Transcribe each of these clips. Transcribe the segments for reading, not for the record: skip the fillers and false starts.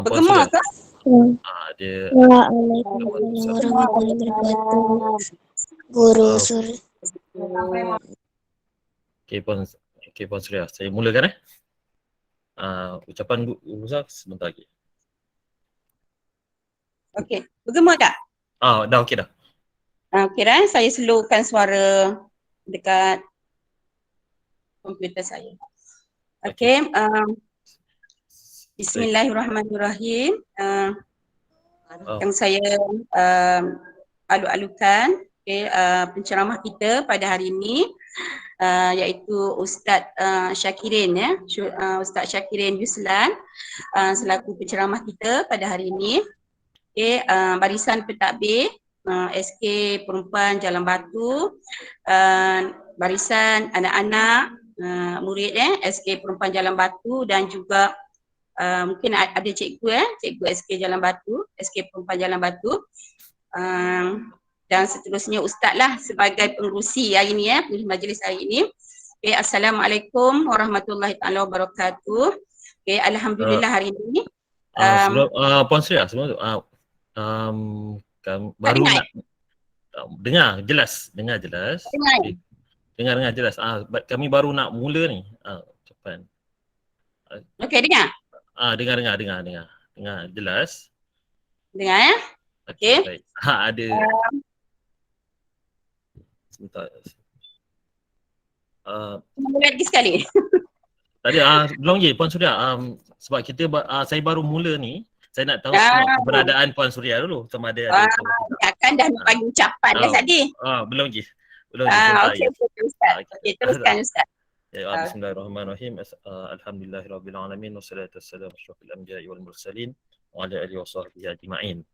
Puan Suria. Bergema ke? Dia Waalaikumsalam warahmatullahi wabarakatuh. Guru Suri. Okey Puan Suria. Saya mulakan ucapan Guru Zah sebentar lagi. Okey, bergema tak? Dah okey dah. Okey dah, saya slowkan suara dekat komputer saya. Okey, Bismillahirrahmanirrahim. Yang saya alu-alukan penceramah kita pada hari ini iaitu Ustaz Syakirin Ustaz Syakirin Yuslan selaku penceramah kita pada hari ini. Barisan pentadbir SK Perempuan Jalan Batu, barisan anak-anak murid SK Perempuan Jalan Batu dan juga mungkin ada cikgu SK Jalan Batu, SK Perempuan Jalan Batu, dan seterusnya ustaz lah sebagai pengerusi hari ini pengerusi majlis hari ini. Assalamualaikum warahmatullahi taala wabarakatuh. Alhamdulillah hari ini Sebelum Puan Suria sebelum tu baru nak dengar jelas. Dengar jelas. Kami baru nak mula ni ucapan. Okey, dengar. Dengar jelas. Dengar Okey. Baik. Ada sebentar. Lagi sekali. Tadi belum lagi Puan Suria, sebab saya baru mula ni, saya nak tahu keberadaan Puan Suria dulu sama ada akan dah nak bagi ucapan dah tadi. Belum lagi. Okey Ustaz. Okey, teruskan Ustaz. Bismillahirrahmanirrahim. Alhamdulillahirabbil alamin wassalatu wassalamu asyrafil anbiya'i wal mursalin wa ala alihi wasahbihi ajma'in.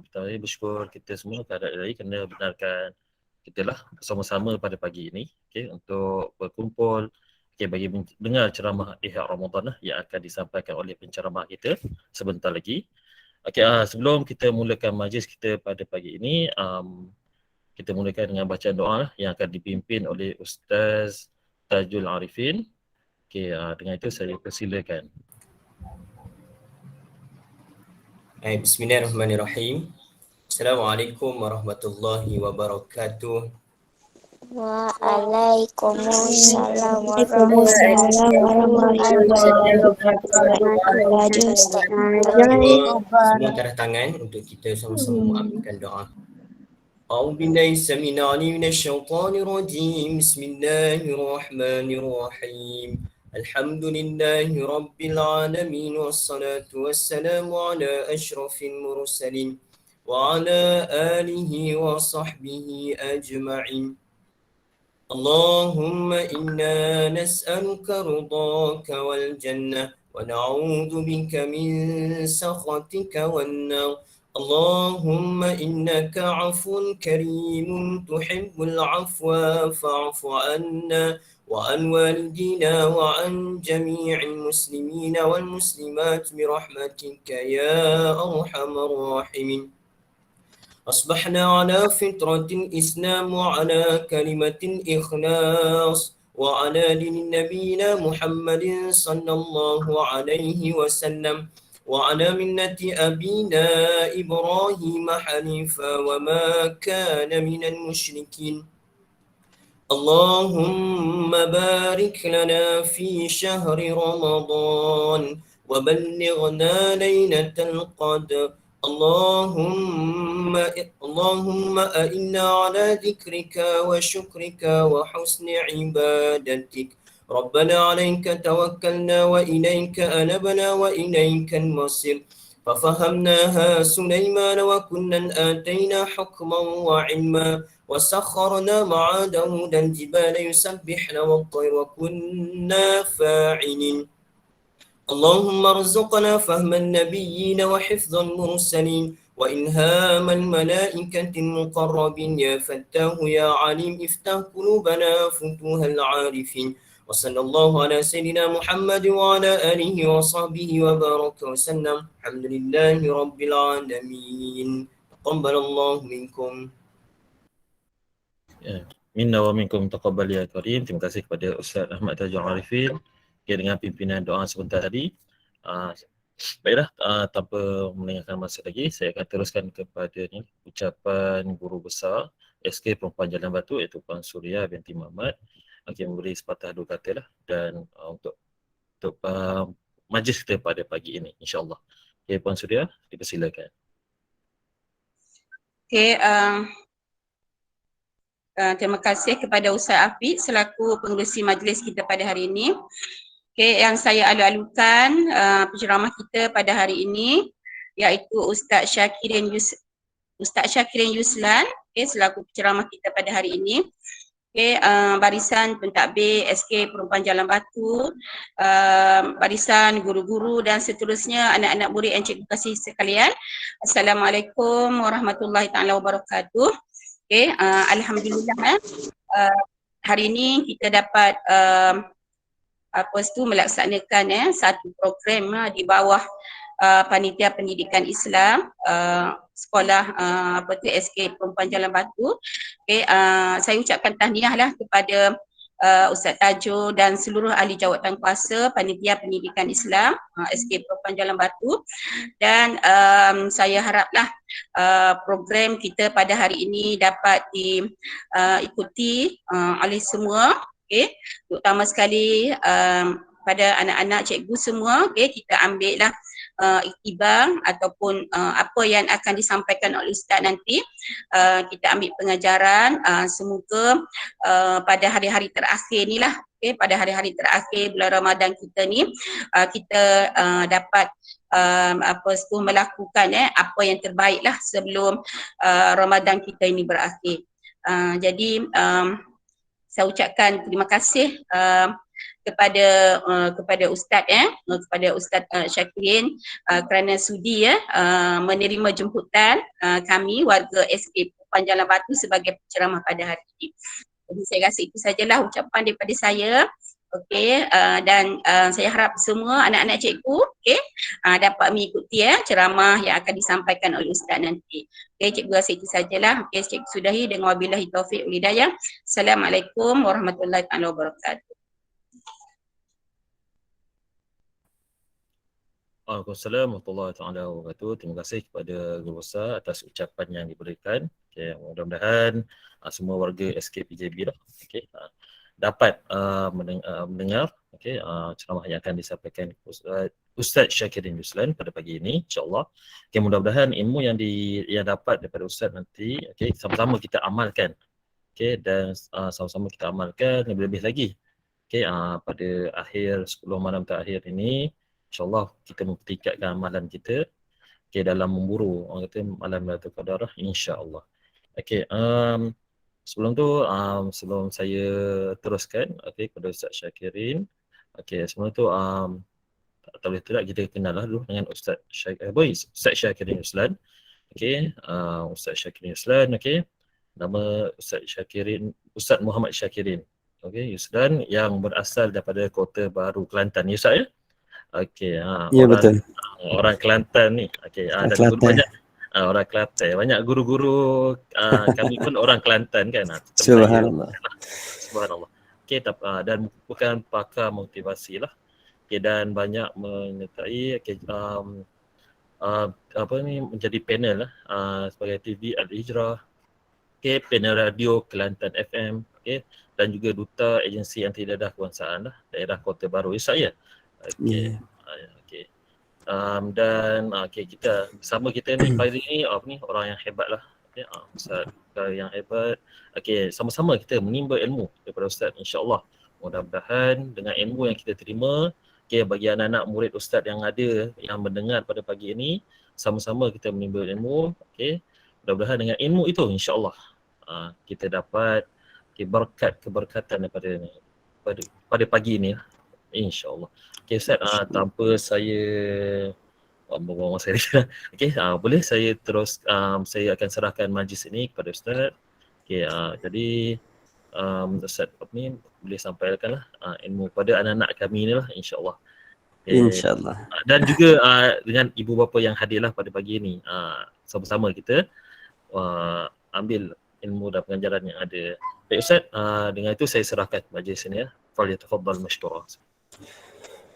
Pertama bersyukur kita semua kepada Allah kerana benarkan kita lah bersama-sama pada pagi ini untuk berkumpul bagi mendengar ceramah Ihya Ramadan yang akan disampaikan oleh penceramah kita sebentar lagi. Sebelum kita mulakan majlis kita pada pagi ini, kita mulakan dengan bacaan doa yang akan dipimpin oleh Ustaz Tajul Arifin. Dengan itu saya persilakan. Bismillahirrahmanirrahim. Assalamualaikum warahmatullahi wabarakatuh. Waalaikumsalam warahmatullahi wabarakatuh. Semua angkat tangan untuk kita sama-sama mengaminkan doa. A'udzubillahi samil alim minasyaitonir rajim. Bismillahirrahmanirrahim. Alhamdulillahi rabbil alamin wassalatu wassalamu ala asyrafil mursalin wa ala alihi wa sahbihi ajma'in. Allahumma inna nas'aluka ridhaka wal jannah wa na'udzu bika min sakhatika wan nar. Allahumma innaka 'afuwun karimun tuhibbul 'afwa fa'fu 'anna wa an walidina wa an jami'il muslimina wal muslimat bi rahmatika ya arhamar rahimin. أصبحنا على فطرة الإسلام وعلى كلمة الإخلاص وعلى دين نبينا محمد صلى الله عليه وسلم وعلى ملة أبينا إبراهيم حنيفا وما كان من المشركين. اللهم بارك لنا في شهر رمضان وبلغنا ليلة القدر. اللهم أئنا على ذكرك وشكرك وحسن عبادتك. ربنا عليك توكلنا وإليك أنبنا وإليك المصير. ففهمناها سليمان وكنا آتينا حكما وعلما وسخرنا مع داود الجبال يسبحن والطير وكنا فاعلين. اللهم ارزقنا فهم النبيين وحفظ المرسلين وإلهام الملائكة المقربين. يا فتاه يا عليم افتح قلوبنا فتوح العارفين. وصلى الله على سيدنا محمد وعلى آله وصحبه وبارك وسلم. الحمد لله رب العالمين. تقبل الله منكم. Minna wa minkum taqabbal ya karim. Terima kasih kepada Ustaz Ahmad Tajul Arifin dengan pimpinan doa sebentar tadi. Baiklah, tanpa melengahkan masa lagi, saya akan teruskan kepada ni, ucapan guru besar SK Perempuan Jalan Batu iaitu Puan Suria binti Muhammad. Okey, memberi sepatah dua kata lah dan untuk majlis kita pada pagi ini, insyaAllah. Okey, Puan Suria, dipersilakan. Okey, terima kasih kepada Ustaz Afiq selaku pengerusi majlis kita pada hari ini. Okay, yang saya alu-alukan penceramah kita pada hari ini iaitu Ustaz Syakirin Yuslan, okay, selaku penceramah kita pada hari ini. Okay, barisan pentadbir SK Perempuan Jalan Batu, barisan guru-guru dan seterusnya, anak-anak murid yang cikgu kasih sekalian. Assalamualaikum warahmatullahi taala wabarakatuh. Okay, alhamdulillah hari ini kita dapat melaksanakan satu program di bawah Panitia Pendidikan Islam sekolah SK Perempuan Jalan Batu. Okay, saya ucapkan tahniah lah kepada Ustaz Tajo dan seluruh ahli jawatan kuasa Panitia Pendidikan Islam SK Perempuan Jalan Batu, dan saya haraplah program kita pada hari ini dapat diikuti oleh semua, okay. Terutama sekali pada anak-anak cikgu semua, okay. Kita ambil lah iktibar ataupun apa yang akan disampaikan oleh Ustaz nanti, kita ambil pengajaran, semoga pada hari-hari terakhir ni lah, okay, pada hari-hari terakhir bulan Ramadan kita ni, kita dapat melakukan apa yang terbaik lah sebelum Ramadan kita ini berakhir. Jadi saya ucapkan terima kasih kepada Ustaz kepada Ustaz Syakirin kerana sudi menerima jemputan kami warga SK Perempuan Jalan Batu sebagai penceramah pada hari ini. Jadi saya rasa itu sajalah ucapan daripada saya. Okey, dan saya harap semua anak-anak cikgu, okey, dapat mengikuti ceramah yang akan disampaikan oleh Ustaz nanti. Okey, cikgu rasa itu sajalah. Okey, cikgu sudahi dengan wabillahi taufiq wal hidayah. Assalamualaikum warahmatullahi wabarakatuh. Waalaikumsalam warahmatullahi wabarakatuh. Terima kasih kepada Guru Besar atas ucapan yang diberikan. Okay, mudah-mudahan semua warga SKPJB lah, okay, dapat mendengar ceramah yang akan disampaikan Ustaz Syakirin Yuslan pada pagi ini, insyaAllah. Okay, mudah-mudahan ilmu yang dapat daripada Ustaz nanti, okay, sama-sama kita amalkan, okay, dan sama-sama kita amalkan lebih-lebih lagi, okay, pada akhir 10 malam terakhir ini. InsyaAllah kita mempertingkatkan amalan kita, okay, dalam memburu orang kata malam Lailatul Qadar, insyaAllah. Okay, sebelum tu, sebelum saya teruskan, okay, kepada Ustaz Syakirin, okay, sebelum tu tak boleh tidak kita kenal lah dulu dengan Ustaz Syakirin Yuslan. Okay, Ustaz Syakirin Yuslan, okay, nama Ustaz Syakirin, Ustaz Muhammad Syakirin, okay, Yuslan yang berasal daripada Kota Baru, Kelantan, ya Ustaz ya? Okey, ya, betul. Orang Kelantan ni. Okey, dan guru banyak orang Kelantan. Banyak guru-guru kami pun orang Kelantan kan. Subhanallah. Subhanallah. Okey, dan bukan pakar motivasi lah. Okey, dan banyak menyertai menjadi panel lah sebagai TV Al-Hijrah. Okey, panel radio Kelantan FM, okey, dan juga duta agensi anti dadah kebangsaan lah daerah Kota Baru, ya saya. Okey. Okey. Dan kita bersama kita ni pagi ni orang yang hebat lah. Okey, Ustaz yang hebat. Okey, sama-sama kita menimba ilmu daripada Ustaz, insya-Allah. Mudah-mudahan dengan ilmu yang kita terima, okey, bagi anak-anak murid Ustaz yang ada yang mendengar pada pagi ini, sama-sama kita menimba ilmu, okey. Mudah-mudahan dengan ilmu itu insya-Allah kita dapat keberkatan daripada pada pagi ini, insya-Allah. Okay Ustaz, tanpa saya buang masa lagi. Okay, boleh saya terus, saya akan serahkan majlis ini kepada Ustaz. Okay, jadi Ustaz boleh sampaikanlah ilmu pada anak-anak kami ni lah, insya-Allah. Okay. InsyaAllah. Dan juga dengan ibu bapa yang hadirlah pada pagi ini, sama-sama kita ambil ilmu dan pengajaran yang ada. Baik Ustaz, dengan itu saya serahkan majlis ini ya. Falyatafaddal mashkura.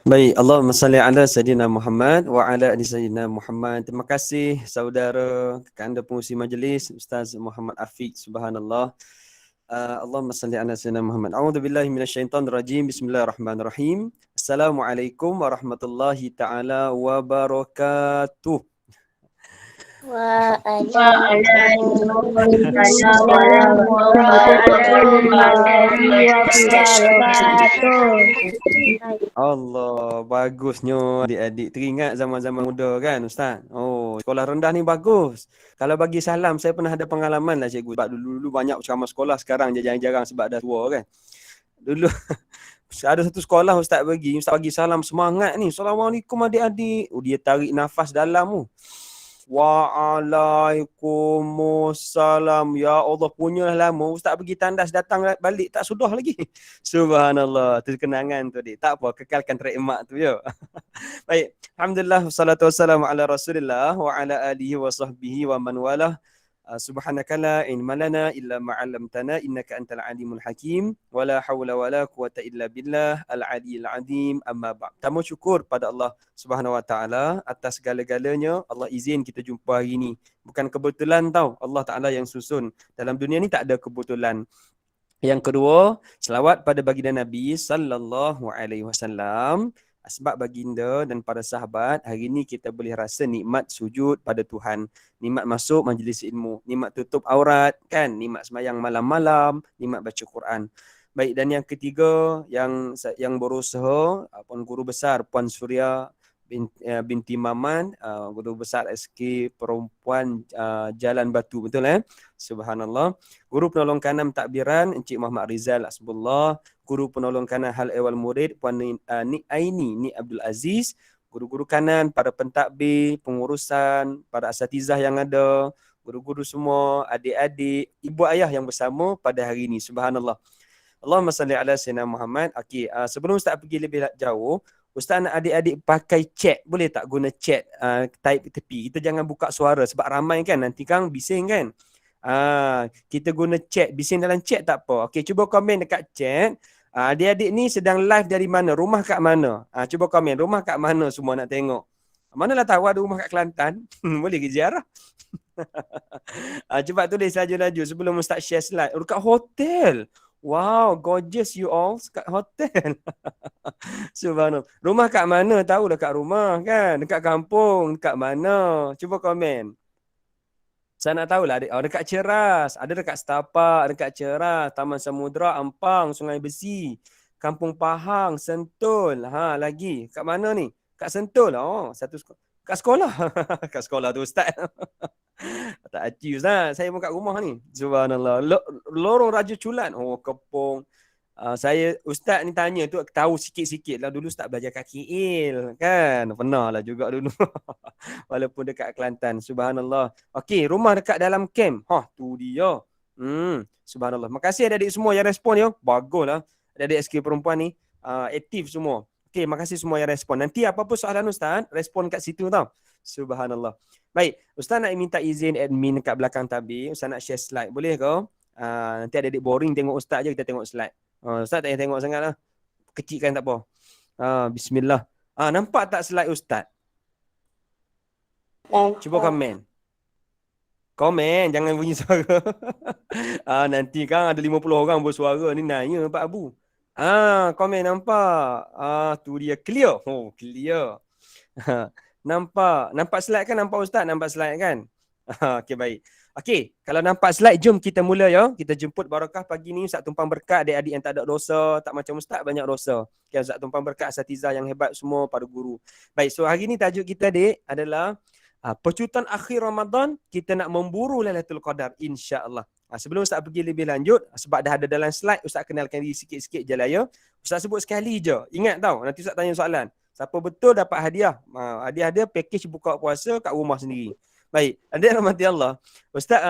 Baik, Allahumma salli ala Sayyidina Muhammad wa ala ali Sayyidina Muhammad. Terima kasih saudara kakanda pengurusi majlis Ustaz Muhammad Afiq. Subhanallah. Allahumma salli ala Sayyidina Muhammad. A'udzu billahi minasyaitonir rajim. Bismillahirrahmanirrahim. Assalamualaikum warahmatullahi taala wabarakatuh. Waalaikumsalam warahmatullahi wabarakatuh. Allah, bagusnya adik-adik. Teringat zaman-zaman muda kan Ustaz? Oh, sekolah rendah ni bagus. Kalau bagi salam, saya pernah ada pengalaman lah cikgu. Sebab dulu-dulu banyak ceramah sekolah, sekarang je jarang-jarang sebab dah tua kan. Dulu ada satu sekolah Ustaz bagi salam semangat ni. Assalamualaikum adik-adik. Oh, dia tarik nafas dalam tu. Waalaikumsalam. Ya Allah, punyalah lama Ustaz pergi tandas datang balik tak sudah lagi. Subhanallah. Itu kenangan tu dik. Tak apa, kekalkan trademark tu ya. Baik. Alhamdulillah wassalatu wassalamu ala Rasulillah wa ala alihi wa sahbihi wa man walah. Subhanaka la ilma lana illa ma 'allamtana innaka antal alimul hakim wa la haula wa la quwata illa billah al aliyil azim amma ba'd. Tamu syukur pada Allah Subhanahu wa taala atas segala-galanya. Allah izin kita jumpa hari ini. Bukan kebetulan tau, Allah Taala yang susun. Dalam dunia ni tak ada kebetulan. Yang kedua, selawat pada baginda Nabi sallallahu alaihi wasallam. Sebab baginda dan para sahabat, hari ini kita boleh rasa nikmat sujud pada Tuhan. Nikmat masuk majlis ilmu. Nikmat tutup aurat, kan? Nikmat semayang malam-malam. Nikmat baca Quran. Baik, dan yang ketiga, yang berusaha, Puan Guru Besar, Puan Surya binti Maman, Guru Besar SK Perempuan Jalan Batu. Betul Subhanallah. Guru Penolong Kanan Takbiran, Encik Muhammad Rizal Asbullah. Guru Penolong Kanan Hal Ehwal Murid, Puan Nik Aini, Nik Abdul Aziz. Guru-guru kanan, para pentadbir, pengurusan, para asatizah yang ada, guru-guru semua, adik-adik, ibu ayah yang bersama pada hari ini. Subhanallah. Allahumma salli ala Sayyidina Muhammad. Okey, sebelum Ustaz pergi lebih jauh, Ustaz nak adik-adik pakai chat. Boleh tak guna chat, type tepi. Kita jangan buka suara sebab ramai kan. Nanti kan bising kan. Kita guna chat. Bising dalam chat tak apa. Okey, cuba komen dekat chat. Adik-adik ni sedang live dari mana? Rumah kat mana? Cuba komen. Rumah kat mana semua nak tengok. Manalah tahu ada rumah kat Kelantan. Boleh ke ziarah? Cepat tulis laju-laju sebelum Ustaz share slide. Dekat hotel. Wow, gorgeous you all kat hotel. Subhanallah. Rumah kat mana? Tahu dekat rumah kan? Dekat kampung, dekat mana? Cuba komen. Saya nak tahulah, dekat Ceras, ada dekat Setapak, dekat Ceras, Taman Samudra, Ampang, Sungai Besi, Kampung Pahang, Sentul. Lagi. Kat mana ni? Kat Sentul. Oh, satu kat sekolah. Kat sekolah tu Ustaz. Tak aci Ustaz. Saya pun kat rumah ni. Subhanallah. Lorong Raja Culan. Oh, Kepong. Saya Ustaz ni tanya tu tahu sikit-sikit lah. Dulu Ustaz belajar kat KL kan. Pernah lah juga dulu. Walaupun dekat Kelantan. Subhanallah. Okey, rumah dekat dalam camp. Tu dia. Subhanallah. Makasih adik-adik semua yang respon ya. Bagus lah. Adik-adik SK Perempuan ni aktif semua. Okey, makasih semua yang respon. Nanti apa-apa soalan Ustaz, respon kat situ tau. Subhanallah. Baik, Ustaz nak minta izin admin dekat belakang tabir. Ustaz nak share slide. Boleh ke? Nanti adik-adik boring tengok Ustaz je, kita tengok slide. Ustaz tak payah tengok sangat lah. Kecilkan tak apa. Bismillah. Nampak tak slide Ustaz? Cuba komen. Komen, jangan bunyi suara. Nanti kan ada 50 orang bersuara ni nanya Pak Abu. Komen nampak. Tu dia clear. Oh, clear. Nampak slide kan? Nampak Ustaz? Nampak slide kan? Okey, baik. Okey, kalau nampak slide, jom kita mula ya. Kita jemput barakah pagi ni. Ustaz tumpang berkat adik-adik yang tak ada dosa. Tak macam Ustaz, banyak dosa. Okay, Ustaz tumpang berkat asatizah yang hebat semua, para guru. Baik, so hari ni tajuk kita adik adalah pecutan akhir Ramadan, kita nak memburu Lailatul Qadar, insya-Allah. Sebelum Ustaz pergi lebih lanjut, sebab dah ada dalam slide, Ustaz kenalkan diri sikit-sikit je lah ya. Ustaz sebut sekali je. Ingat tau, nanti Ustaz tanya soalan. Siapa betul dapat hadiah. Hadiah dia package buka puasa kat rumah sendiri. Baik, adik rahmati Allah. Ustaz,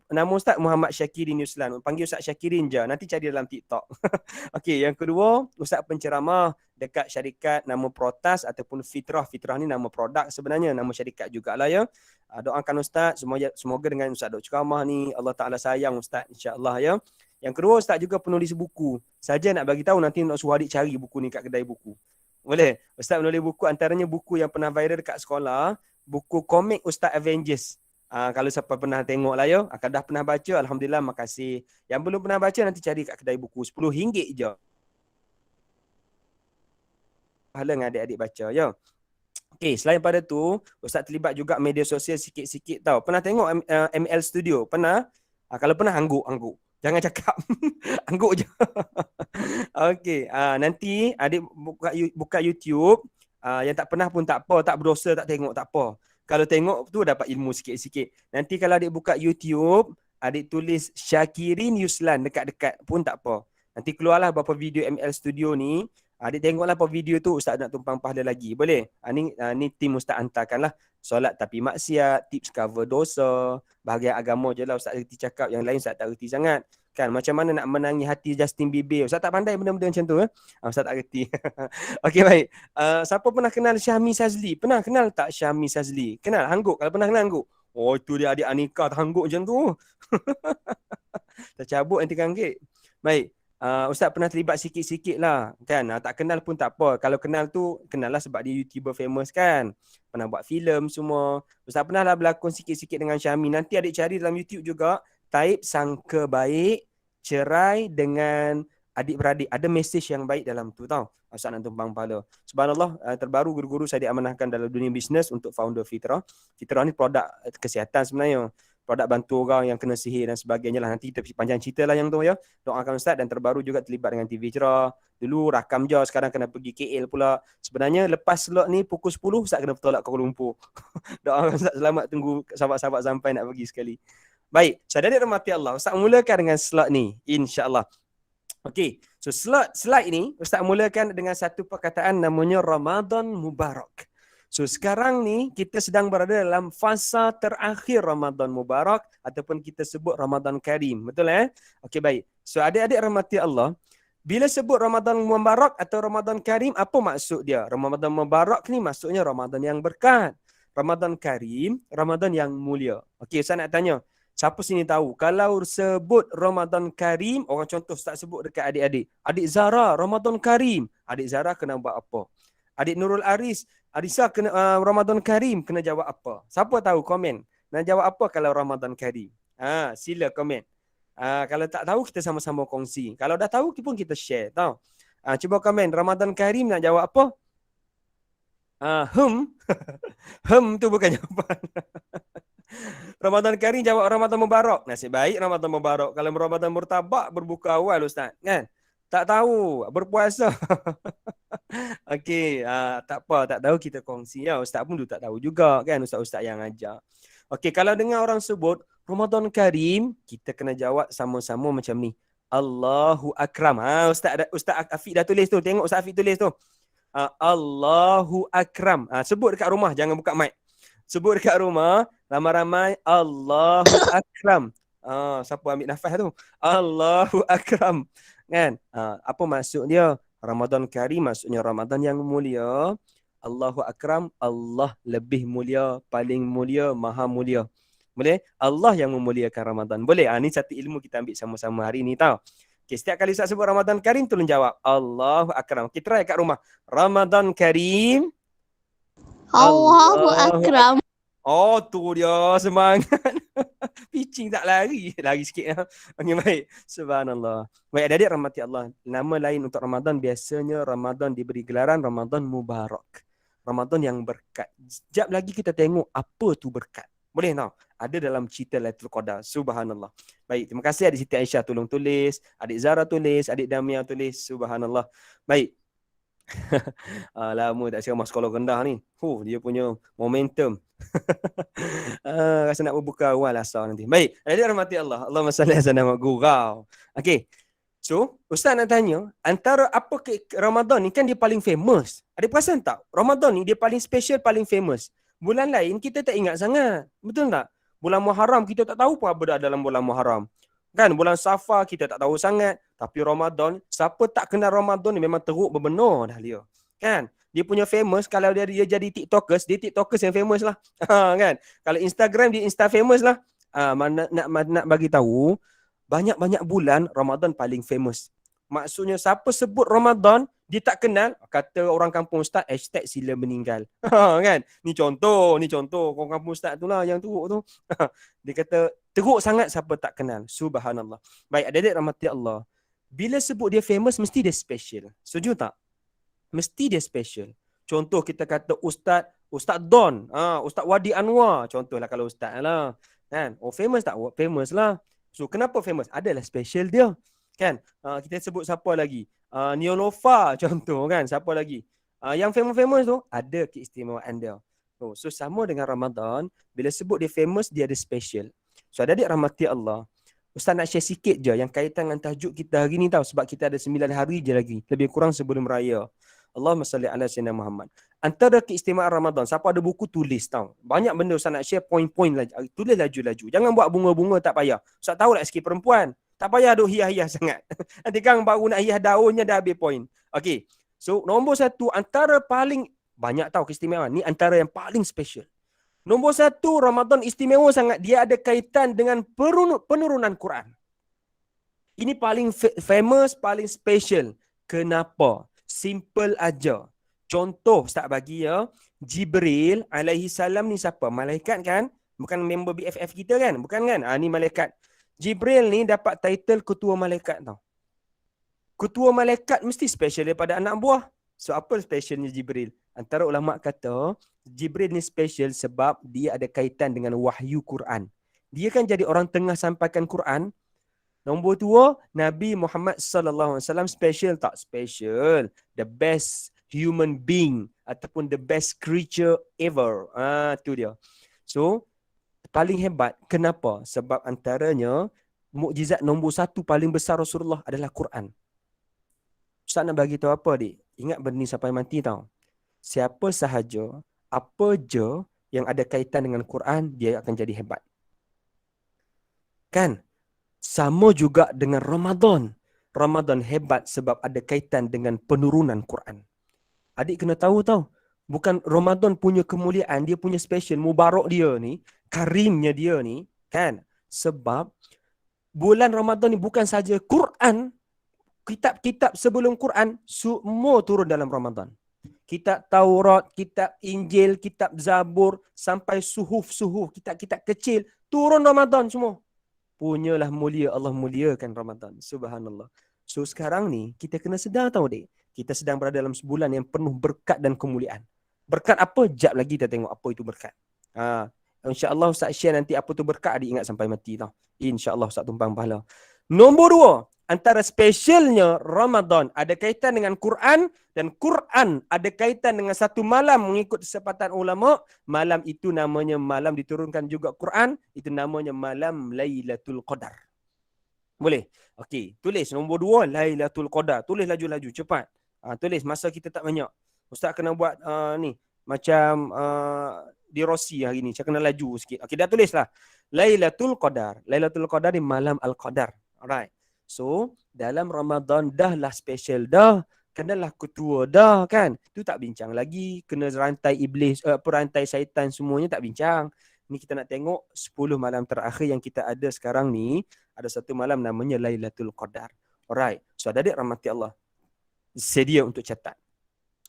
nama Ustaz Muhammad Syakirin Yuslan. Panggil Ustaz Syakirin je. Nanti cari dalam TikTok. Okey, yang kedua, Ustaz penceramah dekat syarikat nama Protas ataupun Fitrah. Fitrah ni nama produk sebenarnya, nama syarikat jugalah ya. Doakan Ustaz, semoga dengan Ustaz duk ceramah ni, Allah Ta'ala sayang Ustaz, insya-Allah ya. Yang kedua, Ustaz juga penulis buku. Saja nak bagi tahu, nanti nak suruh adik cari buku ni kat kedai buku. Boleh. Ustaz menulis buku, antaranya buku yang pernah viral dekat sekolah, buku komik Ustaz Avengers. Kalau siapa pernah tengok lah yo, kalau dah pernah baca, alhamdulillah, makasih. Yang belum pernah baca nanti cari kat kedai buku, RM10 je. Pahala dengan adik-adik baca yo. Okey, selain pada tu, Ustaz terlibat juga media sosial sikit-sikit tau. Pernah tengok ML Studio? Pernah? Kalau pernah, angguk. Jangan cakap. Angguk je. Okey, nanti adik buka YouTube. Yang tak pernah pun tak apa, tak berdosa tak tengok, tak apa. Kalau tengok tu dapat ilmu sikit-sikit. Nanti kalau adik buka YouTube, adik tulis Syakirin Yuslan dekat-dekat pun tak apa. Nanti keluarlah beberapa video ML Studio ni. Adik tengoklah apa video tu, Ustaz nak tumpang pahala lagi. Boleh? Ni tim Ustaz hantarkan lah. Solat tapi maksiat, tips cover dosa, bahagian agama je lah Ustaz reti cakap. Yang lain Ustaz tak reti sangat. Kan macam mana nak menangi hati Justin Bieber. Ustaz tak pandai benda-benda macam tu. Ustaz tak reti. Okey, baik. Siapa pernah kenal Syahmi Sazli? Pernah kenal tak Syahmi Sazli? Kenal? Hangguk? Kalau pernah kenal hangguk? Oh, itu dia adik Anika hangguk macam tu. Tercabut nanti kangkit. Baik. Ustaz pernah terlibat sikit-sikit lah kan. Tak kenal pun tak apa. Kalau kenal tu, kenal lah sebab dia YouTuber famous kan. Pernah buat filem semua. Ustaz pernah lah berlakon sikit-sikit dengan Syahmi. Nanti adik cari dalam YouTube juga. Taib sangka baik, cerai dengan adik-beradik. Ada mesej yang baik dalam tu tau. Ustaz nak tumpang pahala. Subhanallah, terbaru guru-guru saya diamanahkan dalam dunia bisnes untuk founder Fitrah. Fitrah ni produk kesihatan sebenarnya. Produk bantu orang yang kena sihir dan sebagainya lah. Nanti kita panjang cerita lah yang tu ya. Doakan Ustaz, dan terbaru juga terlibat dengan TV Cerah. Dulu rakam je, sekarang kena pergi KL pula. Sebenarnya lepas slot ni pukul 10, Ustaz kena bertolak ke Kuala Lumpur. Doakan Ustaz selamat tunggu sahabat-sahabat sampai nak pergi sekali. Baik, saudara rahmati Allah. Ustaz mulakan dengan slot ni, insya-Allah. Okey, so slide ni Ustaz mulakan dengan satu perkataan namanya Ramadan Mubarak. So sekarang ni kita sedang berada dalam fasa terakhir Ramadan Mubarak ataupun kita sebut Ramadan Karim. Betul Okey, baik. So adik-adik rahmati Allah, bila sebut Ramadan Mubarak atau Ramadan Karim, apa maksud dia? Ramadan Mubarak ni maksudnya Ramadan yang berkat. Ramadan Karim, Ramadan yang mulia. Okey, saya nak tanya, siapa sini tahu kalau sebut Ramadan Karim, orang contoh tak sebut dekat adik-adik. Adik Zara, Ramadan Karim. Adik Zara kena buat apa? Adik Nurul Arisa kena Ramadan Karim kena jawab apa? Siapa tahu komen. Nak jawab apa kalau Ramadan Karim? Sila komen. Kalau tak tahu kita sama-sama kongsi. Kalau dah tahu pun kita share tau. Cuba komen Ramadan Karim nak jawab apa? Tu bukan jawapan. Ramadan Karim jawab Ramadan Mubarak. Nasib baik Ramadan Mubarak. Kalau Ramadan Murtabak berbuka awal Ustaz, kan? Tak tahu, berpuasa. Okey, tak apa, tak tahu kita kongsi ya. Ustaz pun dulu tak tahu juga kan, ustaz-ustaz yang ajar. Okey, kalau dengar orang sebut Ramadan Karim, kita kena jawab sama-sama macam ni. Allahu Akram. Ustaz Afiq dah tulis tu. Tengok Ustaz Afiq tulis tu. Allahu Akram. Sebut dekat rumah, jangan buka mic. Sebut dekat rumah, ramai-ramai Allahu Akram. Siapa ambil nafas tu? Allahu Akram. Kan? Apa maksud dia? Ramadan Karim maksudnya Ramadan yang mulia. Allahu Akram, Allah lebih mulia, paling mulia, maha mulia. Boleh? Allah yang memuliakan Ramadan. Boleh? Ni satu ilmu kita ambil sama-sama hari ni tau. Okay, setiap kali Ustaz sebut Ramadan Karim, tolong jawab Allahu Akram. Kita try kat rumah. Ramadan Karim. Allahu Akram. Oh, tu dia semangat. Pitching tak lari. Lari sikit. Okay, baik. Subhanallah. Baik, adik-adik rahmati Allah. Nama lain untuk Ramadan, biasanya Ramadan diberi gelaran Ramadan Mubarak. Ramadan yang berkat. Sekejap lagi kita tengok apa tu berkat. Boleh tahu? Ada dalam cerita Lailatul Qadar. Subhanallah. Baik, terima kasih adik Siti Aisyah tolong tulis. Adik Zara tulis. Adik Damia tulis. Subhanallah. Baik. Lama tak ceramah sekolah rendah ni. Dia punya momentum. Rasa nak berbuka awal asal nanti. Baik, adik rahmati Allah. Allahumma salli ala sayyidina Muhammad. Okey. So, Ustaz nak tanya, antara apa ke Ramadan ni kan dia paling famous. Adik perasan tak? Ramadan ni dia paling special, paling famous. Bulan lain kita tak ingat sangat. Betul tak? Bulan Muharram kita tak tahu apa dah dalam bulan Muharram. Kan bulan Safar kita tak tahu sangat. Tapi Ramadan, siapa tak kenal Ramadan ni memang teruk berbenar dah dia. Kan? Dia punya famous, kalau dia jadi TikTokers, dia TikTokers yang famous lah. Kan? Kalau Instagram, dia Insta famous lah. Nak bagi tahu, banyak-banyak bulan Ramadan paling famous. Maksudnya siapa sebut Ramadan, dia tak kenal, kata orang kampung ustaz, #sila meninggal. Kan? Ni contoh orang kampung ustaz tu lah yang teruk tu. Dia kata teruk sangat siapa tak kenal. Subhanallah. Baik, adik-adik rahmati Allah. Bila sebut dia famous, mesti dia special. Setuju tak? Mesti dia special. Contoh kita kata Ustaz Don, Ustaz Wadi Anwar, contohlah kalau ustaz lah. Kan? Oh famous tak? Famous lah. So kenapa famous? Adalah special dia. Kan? Kita sebut siapa lagi? Neolofa contoh kan. Siapa lagi? Yang famous tu ada keistimewaan dia. So sama dengan Ramadan, bila sebut dia famous, dia ada special. So adik-adik rahmati Allah. Ustaz nak share sikit je yang kaitan dengan tajuk kita hari ni tau. Sebab kita ada 9 hari je lagi. Lebih kurang sebelum raya. Allahumma salli ala sayyidina Muhammad. Antara keistimewaan Ramadan, siapa ada buku tulis tau. Banyak benda Ustaz nak share poin-poin laju. Tulis laju-laju. Jangan buat bunga-bunga, tak payah. Ustaz tahu lah sikit perempuan. Tak payah duk hias-hias sangat. Nanti kan baru nak hias daunnya dah habis poin. Okey. So nombor 1 antara paling banyak tahu keistimewaan. Ni antara yang paling special. Nombor 1, Ramadan istimewa sangat. Dia ada kaitan dengan penurunan Quran. Ini paling famous, paling special. Kenapa? Simple aja. Contoh Ustaz bagi ya. Jibril alaihi salam ni siapa? Malaikat kan? Bukan member BFF kita kan? Bukan kan? Ni malaikat. Jibril ni dapat title ketua malaikat tau. Ketua malaikat mesti special daripada anak buah. So apa specialnya Jibril? Antara ulama kata Jibril ni special sebab dia ada kaitan dengan wahyu Quran. Dia kan jadi orang tengah sampaikan Quran. Nombor 2, Nabi Muhammad sallallahu alaihi wasallam special tak? Special. The best human being ataupun the best creature ever. Tu dia. So, paling hebat. Kenapa? Sebab antaranya mukjizat nombor 1 paling besar Rasulullah adalah Quran. Ustaz nak bagi tahu apa, dik? Ingat benda ni sampai mati tau. Siapa sahaja, apa je yang ada kaitan dengan Quran, dia akan jadi hebat. Kan? Sama juga dengan Ramadan. Ramadan hebat sebab ada kaitan dengan penurunan Quran. Adik kena tahu tau. Bukan Ramadan punya kemuliaan, dia punya special, mubarak dia ni, karimnya dia ni, kan? Sebab bulan Ramadan ni bukan saja Quran, kitab-kitab sebelum Quran, semua turun dalam Ramadan. Kitab Taurat, kitab Injil, kitab Zabur, sampai suhuf-suhuf, kitab-kitab kecil, turun Ramadan semua. Punyalah mulia, Allah muliakan Ramadan. Subhanallah. So sekarang ni, kita kena sedar tahu dek. Kita sedang berada dalam sebulan yang penuh berkat dan kemuliaan. Berkat apa? Jap lagi kita tengok apa itu berkat. InsyaAllah Ustaz share nanti apa tu berkat, adik ingat sampai mati tau. InsyaAllah Ustaz tumpang pahala. Nombor 2, antara specialnya Ramadan ada kaitan dengan Quran, dan Quran ada kaitan dengan satu malam mengikut kesepakatan ulama. Malam itu namanya malam diturunkan juga Quran, itu namanya malam Lailatul Qadar. Boleh? Okey, tulis nombor 2 Lailatul Qadar. Tulis laju-laju cepat. Tulis masa kita tak banyak. Ustaz kena buat ni macam di Rossi hari ni. Saya kena laju sikit. Okey, dah tulislah. Lailatul Qadar. Lailatul Qadar ni malam Al-Qadar. Alright. So, dalam Ramadan dah lah special dah. Kenalah ketua dah kan. Tu tak bincang lagi. Kena rantai iblis, perantai syaitan semuanya tak bincang. Ni kita nak tengok 10 malam terakhir yang kita ada sekarang ni. Ada satu malam namanya Lailatul Qadar. Alright. So, adik rahmati Allah. Sedia untuk catat.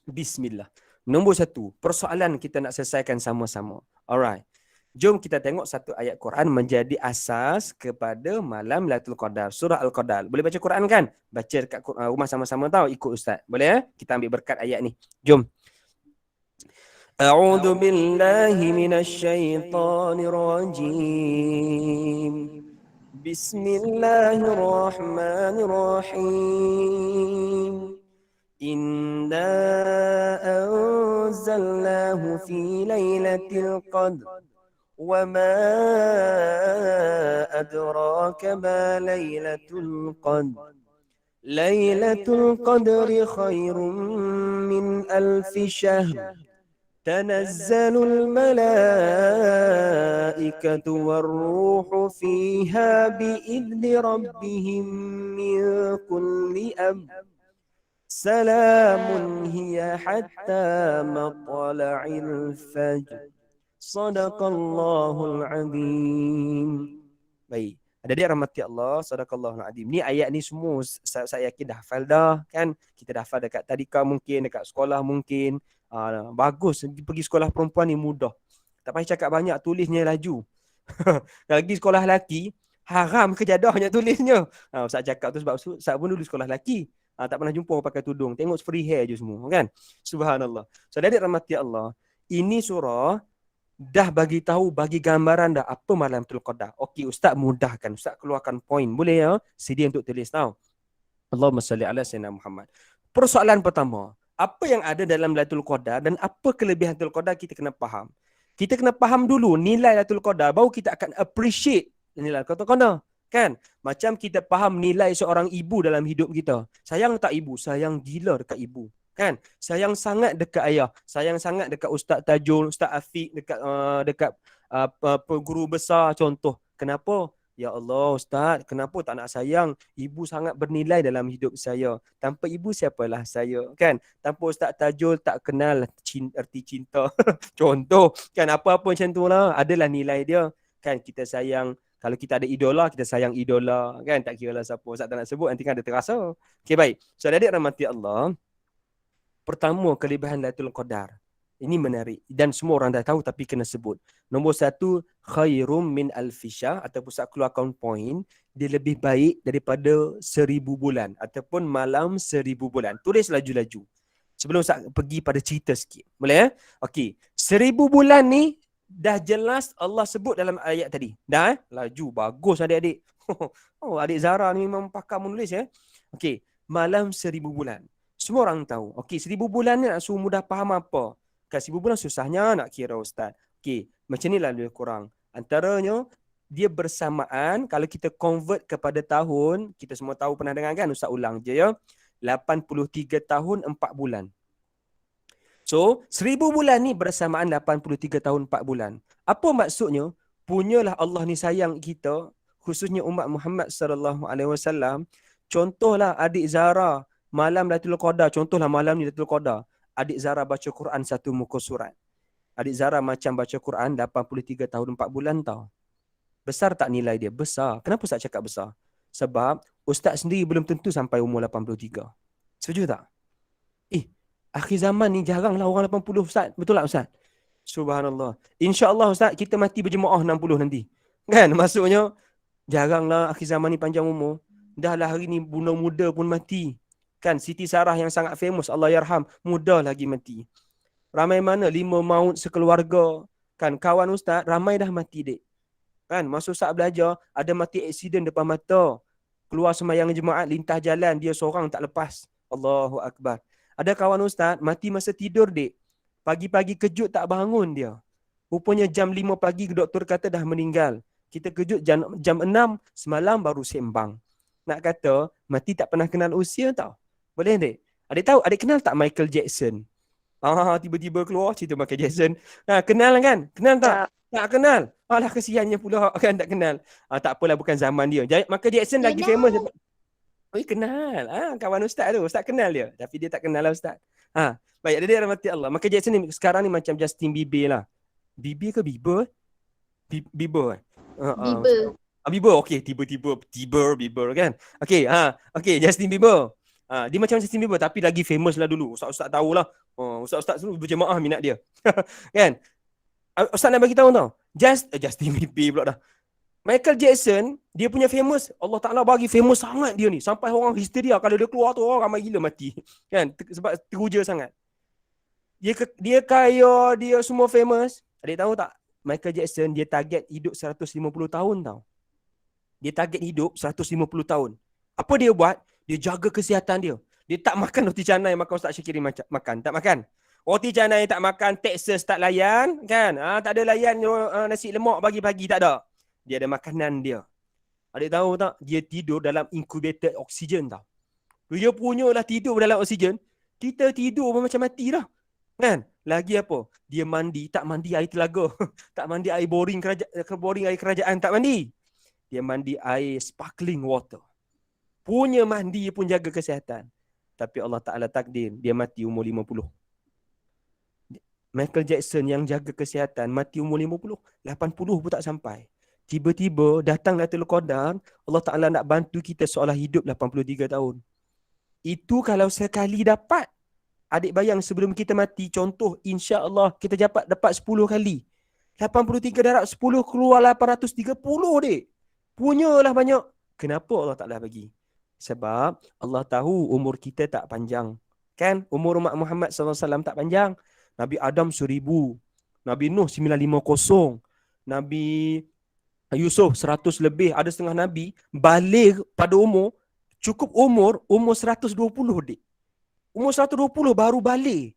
Bismillah. Nombor 1. Persoalan kita nak selesaikan sama-sama. Alright. Jom kita tengok satu ayat Quran menjadi asas kepada malam Lailatul Qadar. Surah Al-Qadar. Boleh baca Quran kan? Baca dekat rumah sama-sama tahu. Ikut Ustaz. Boleh ya? Kita ambil berkat ayat ni. Jom. A'udzu billahi minasy syaithanir rajim. Bismillahirrahmanirrahim. Inna anzalnahu fi lailatul qadr. وما أدراك ما ليلة القدر ليلة القدر خير من ألف شهر تنزل الملائكة والروح فيها بإذن ربهم من كل أمر سلام هي حتى مطلع الفجر. Sadaqallahul azim. Baik. Adik-adik rahmati Allah, sadaqallahul azim. Ni ayat ni semua saya yakin dah hafal dah kan. Kita dah hafal dekat tadika mungkin, dekat sekolah mungkin. Bagus pergi sekolah perempuan ni mudah. Tak payah cakap banyak, tulisnya laju. Lagi sekolah lelaki, haram ke jadahnya tulisnya. Ustaz cakap tu sebab Ustaz pun dulu sekolah lelaki. Tak pernah jumpa orang pakai tudung. Tengok free hair je semua kan. Subhanallah. So adik rahmati Allah, ini surah dah bagi tahu, bagi gambaran dah apa malam Lailatul Qadar. Okey, Ustaz mudahkan. Ustaz keluarkan poin. Boleh ya? Sedia untuk tulis tau. Allahumma salli ala sayyidina Muhammad. Persoalan pertama, apa yang ada dalam Lailatul Qadar dan apa kelebihan Lailatul Qadar kita kena faham. Kita kena faham dulu nilai Lailatul Qadar, baru kita akan appreciate nilai Lailatul Qadar. Kan? Macam kita faham nilai seorang ibu dalam hidup kita. Sayang tak ibu? Sayang gila dekat ibu. Kan? Sayang sangat dekat ayah, sayang sangat dekat Ustaz Tajul, Ustaz Afiq, dekat guru besar contoh. Kenapa? Ya Allah Ustaz, kenapa tak nak sayang? Ibu sangat bernilai dalam hidup saya. Tanpa ibu siapalah saya, kan? Tanpa Ustaz Tajul tak kenal erti cinta. Contoh, kan apa-apa macam tu lah, adalah nilai dia. Kan kita sayang, kalau kita ada idola, kita sayang idola, kan? Tak kira lah siapa, Ustaz tak nak sebut, nanti kan ada terasa. Okey baik. So adik rahmati Allah, pertama, kelebihan Lailatul Qadar. Ini menarik. Dan semua orang dah tahu tapi kena sebut. Nombor satu, khairum min alfisya, ataupun saya keluarkan poin, dia lebih baik daripada 1000 bulan. Ataupun malam 1000 bulan. Tulis laju-laju. Sebelum saya pergi pada cerita sikit. Boleh ya? Okey. 1000 bulan ni dah jelas Allah sebut dalam ayat tadi. Dah Laju. Bagus adik-adik. Oh, adik Zara ni memang pakar menulis ya. Okey. Malam 1000 bulan. Semua orang tahu. Okey, 1000 bulan ni nak suruh mudah faham apa? Kan 1000 bulan susahnya nak kira Ustaz. Okey, macam ni lah lebih kurang. Antaranya, dia bersamaan, kalau kita convert kepada tahun, kita semua tahu pernah dengar kan? Ustaz ulang je ya. 83 tahun 4 bulan. So, 1000 bulan ni bersamaan 83 tahun 4 bulan. Apa maksudnya? Punyalah Allah ni sayang kita, khususnya umat Muhammad SAW. Contohlah adik Zara, malam Lailatul Qadar, contohlah malam ni Lailatul Qadar. Adik Zara baca Quran satu muka surat. Adik Zara macam baca Quran 83 tahun 4 bulan tau. Besar tak nilai dia? Besar. Kenapa Ustaz cakap besar? Sebab Ustaz sendiri belum tentu sampai umur 83. Setuju tak? Akhir zaman ni jaranglah orang 80 Ustaz. Betul tak Ustaz? Subhanallah. InsyaAllah Ustaz, kita mati berjemaah 60 nanti. Kan? Maksudnya, jaranglah akhir zaman ni panjang umur. Dah lah hari ni bunuh muda pun mati. Kan Siti Sarah yang sangat famous, Allah yarham, muda lagi mati. Ramai mana 5 maut sekeluarga. Kan kawan Ustaz ramai dah mati dek. Kan masa Ustaz belajar ada mati aksiden depan mata. Keluar sembahyang jemaat lintas jalan dia seorang tak lepas. Allahu akbar. Ada kawan Ustaz mati masa tidur dek. Pagi-pagi kejut tak bangun dia. Rupanya jam 5 pagi doktor kata dah meninggal. Kita kejut jam 6 semalam baru sembang. Nak kata mati tak pernah kenal usia tau. Boleh dek? Adik tahu, adik kenal tak Michael Jackson? Tiba-tiba keluar cerita Michael Jackson. Kenal kan? Kenal tak? Tak kenal. Alah kesiannya pula kan tak kenal. Tak apalah bukan zaman dia. Michael Jackson lagi famous. Kenal. Kawan Ustaz tu. Ustaz kenal dia. Tapi dia tak kenal lah Ustaz. Baik, adik rahmati Allah. Michael Jackson ni sekarang ni macam Justin Bieber lah. Bieber ke Bieber? Bieber. Bieber. Okey, tiba-tiba Bieber kan. Okey, Justin Bieber. Dia macam Justin Bieber tapi lagi famous lah dulu. Ustaz tahulah. Ustaz dulu berjemaah minat dia. Kan? Ustaz nak bagi tahu tau. Justin Bieber pula dah. Michael Jackson, dia punya famous. Allah Ta'ala bagi famous sangat dia ni. Sampai orang histeria. Kalau dia keluar tu orang ramai gila mati. Kan? Sebab teruja sangat. Dia kaya, dia semua famous. Adik tahu tak? Michael Jackson, dia target hidup 150 tahun tau. Dia target hidup 150 tahun. Apa dia buat? Dia jaga kesihatan dia. Dia tak makan roti canai makan Ustaz Syakiri makan. Tak makan. Roti canai tak makan, Texas tak layan. Kan? Tak ada layan nasi lemak pagi-pagi. Tak ada. Dia ada makanan dia. Adik tahu tak? Dia tidur dalam incubator oksigen tau. Dia punyalah tidur dalam oksigen. Kita tidur pun macam mati dah. Kan? Lagi apa? Dia mandi. Tak mandi air telaga. Tak mandi air boring air kerajaan. Tak mandi. Dia mandi air sparkling water. Punya mandi pun jaga kesihatan. Tapi Allah Ta'ala takdir, dia mati umur 50. Michael Jackson yang jaga kesihatan, mati umur 50. 80 pun tak sampai. Tiba-tiba datang Lailatul Qadar, Allah Ta'ala nak bantu kita seolah hidup 83 tahun. Itu kalau sekali dapat. Adik bayang sebelum kita mati, contoh insya-Allah kita dapat 10 kali. 83 darab 10 keluar 830 dek. Punyalah banyak. Kenapa Allah Ta'ala bagi? Sebab Allah tahu umur kita tak panjang. Kan? Umur umat Muhammad SAW tak panjang. Nabi Adam 1000. Nabi Nuh 950. Nabi Yusuf 100 lebih. Ada setengah Nabi balik pada cukup umur 120 dek. Umur 120 baru balik.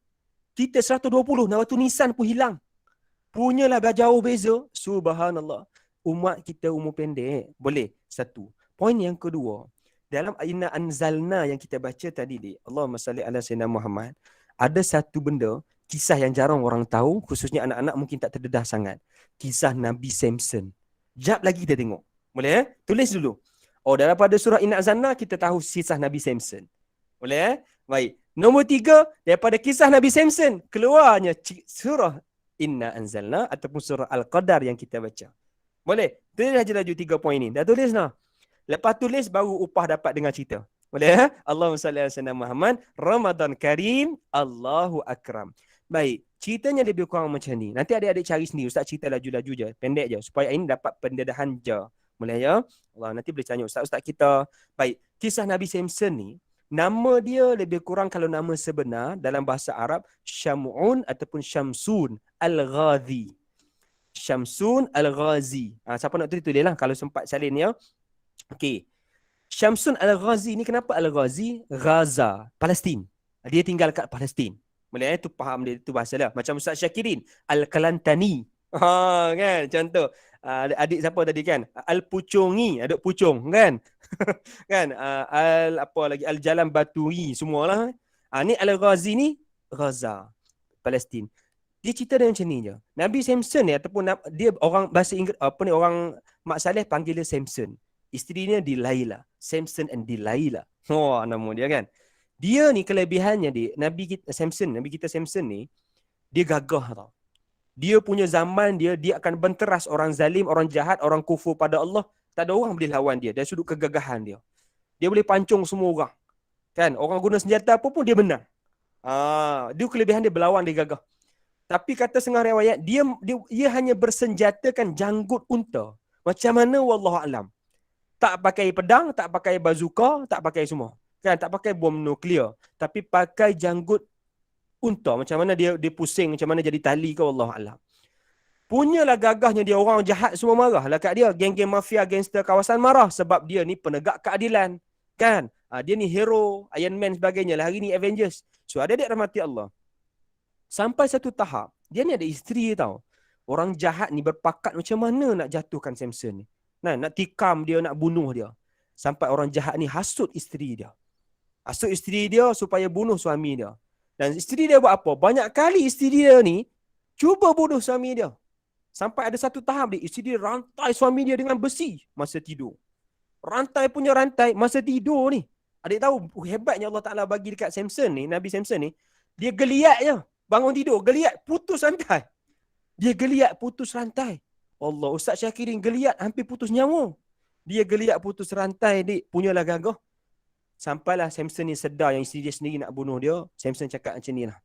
Kita 120, Nawatul Nisan pun hilang. Punyalah jauh beza. Subhanallah. Umat kita umur pendek. Boleh. Satu. Poin yang kedua. Dalam Inna Anzalna yang kita baca tadi, dik, Allahumma salli ala Sayyidina Muhammad, ada satu benda, kisah yang jarang orang tahu, khususnya anak-anak mungkin tak terdedah sangat. Kisah Nabi Samson. Jap lagi kita tengok. Boleh? Tulis dulu. Oh, daripada surah Inna Anzalna kita tahu kisah Nabi Samson. Boleh? Baik. Nombor 3, daripada kisah Nabi Samson, keluarnya surah Inna Anzalna ataupun surah Al-Qadar yang kita baca. Boleh? Tulis aja laju 3 poin ni. Dah tulis lah. Lepas tulis baru upah dapat dengar cerita. Boleh? Allahumma salli ala sayyidina Muhammad. Ramadan Karim. Allahu Akram. Baik. Ceritanya lebih kurang macam ni. Nanti adik-adik cari sendiri. Ustaz cerita laju-laju je. Pendek je. Supaya ini dapat pendedahan je. Boleh ya? Allah nanti boleh tanya ustaz-ustaz kita. Baik. Kisah Nabi Samson ni. Nama dia lebih kurang kalau nama sebenar dalam bahasa Arab Syam'un ataupun Syamsun Al-Ghazi. Syamsun Al-Ghazi. Siapa nak tulis lah kalau sempat salin ya. Okey. Syamsun Al-Ghazi ni kenapa Al-Ghazi? Gaza, Palestin. Dia tinggal kat Palestin. Boleh tu faham dia tu bahasa lah. Macam Ustaz Syakirin Al-Kalantani. Kan contoh. Adik siapa tadi kan? Al-Pucungi, adik Pucung kan? Kan? Apa lagi? Al-Jalan Baturi semualah. Ni Al-Ghazi ni Gaza, Palestin. Dia cerita dia macam ni je. Nabi Samson ni ataupun dia orang bahasa Inggeris orang Mak Saleh panggil dia Samson. Isterinya Delilah. Samson and Delilah. Nama dia kan. Dia ni kelebihannya Nabi kita Samson ni dia gagah tau. Dia punya zaman dia akan benteras orang zalim, orang jahat, orang kufur pada Allah. Tak ada orang boleh lawan dia dari sudut kegagahan dia. Dia boleh pancung semua orang. Kan? Orang guna senjata apa pun dia menang. Dia kelebihan dia berlawan, dia gagah. Tapi kata setengah riwayat, dia hanya bersenjatakan janggut unta. Macam mana wallahu alam. Tak pakai pedang, tak pakai bazooka, tak pakai semua. Kan? Tak pakai bom nuklear. Tapi pakai janggut unta. Macam mana dia pusing, macam mana jadi tali ke Allah alam. Punyalah gagahnya dia, orang jahat semua marah lah kat dia. Geng-geng mafia, gangster kawasan marah. Sebab dia ni penegak keadilan. Kan? Dia ni hero, Iron Man sebagainya lah. Hari ni Avengers. So adik-adik rahmati Allah. Sampai satu tahap, dia ni ada isteri tau. Orang jahat ni berpakat macam mana nak jatuhkan Samson ni. Nak tikam dia, nak bunuh dia. Sampai orang jahat ni hasut isteri dia. Hasut isteri dia supaya bunuh suami dia. Dan isteri dia buat apa? Banyak kali isteri dia ni cuba bunuh suami dia. Sampai ada satu tahap isteri dia rantai suami dia dengan besi masa tidur. Rantai masa tidur ni. Adik tahu hebatnya Allah Ta'ala bagi dekat Samson ni, Nabi Samson ni. Dia geliat je. Bangun tidur, geliat, putus rantai. Dia geliat, putus rantai. Allah, Ustaz Syakirin geliat, hampir putus nyawa. Dia geliat, putus rantai, punyalah gagah. Sampailah Samson ni sedar yang isteri dia sendiri nak bunuh dia. Samson cakap macam ni lah.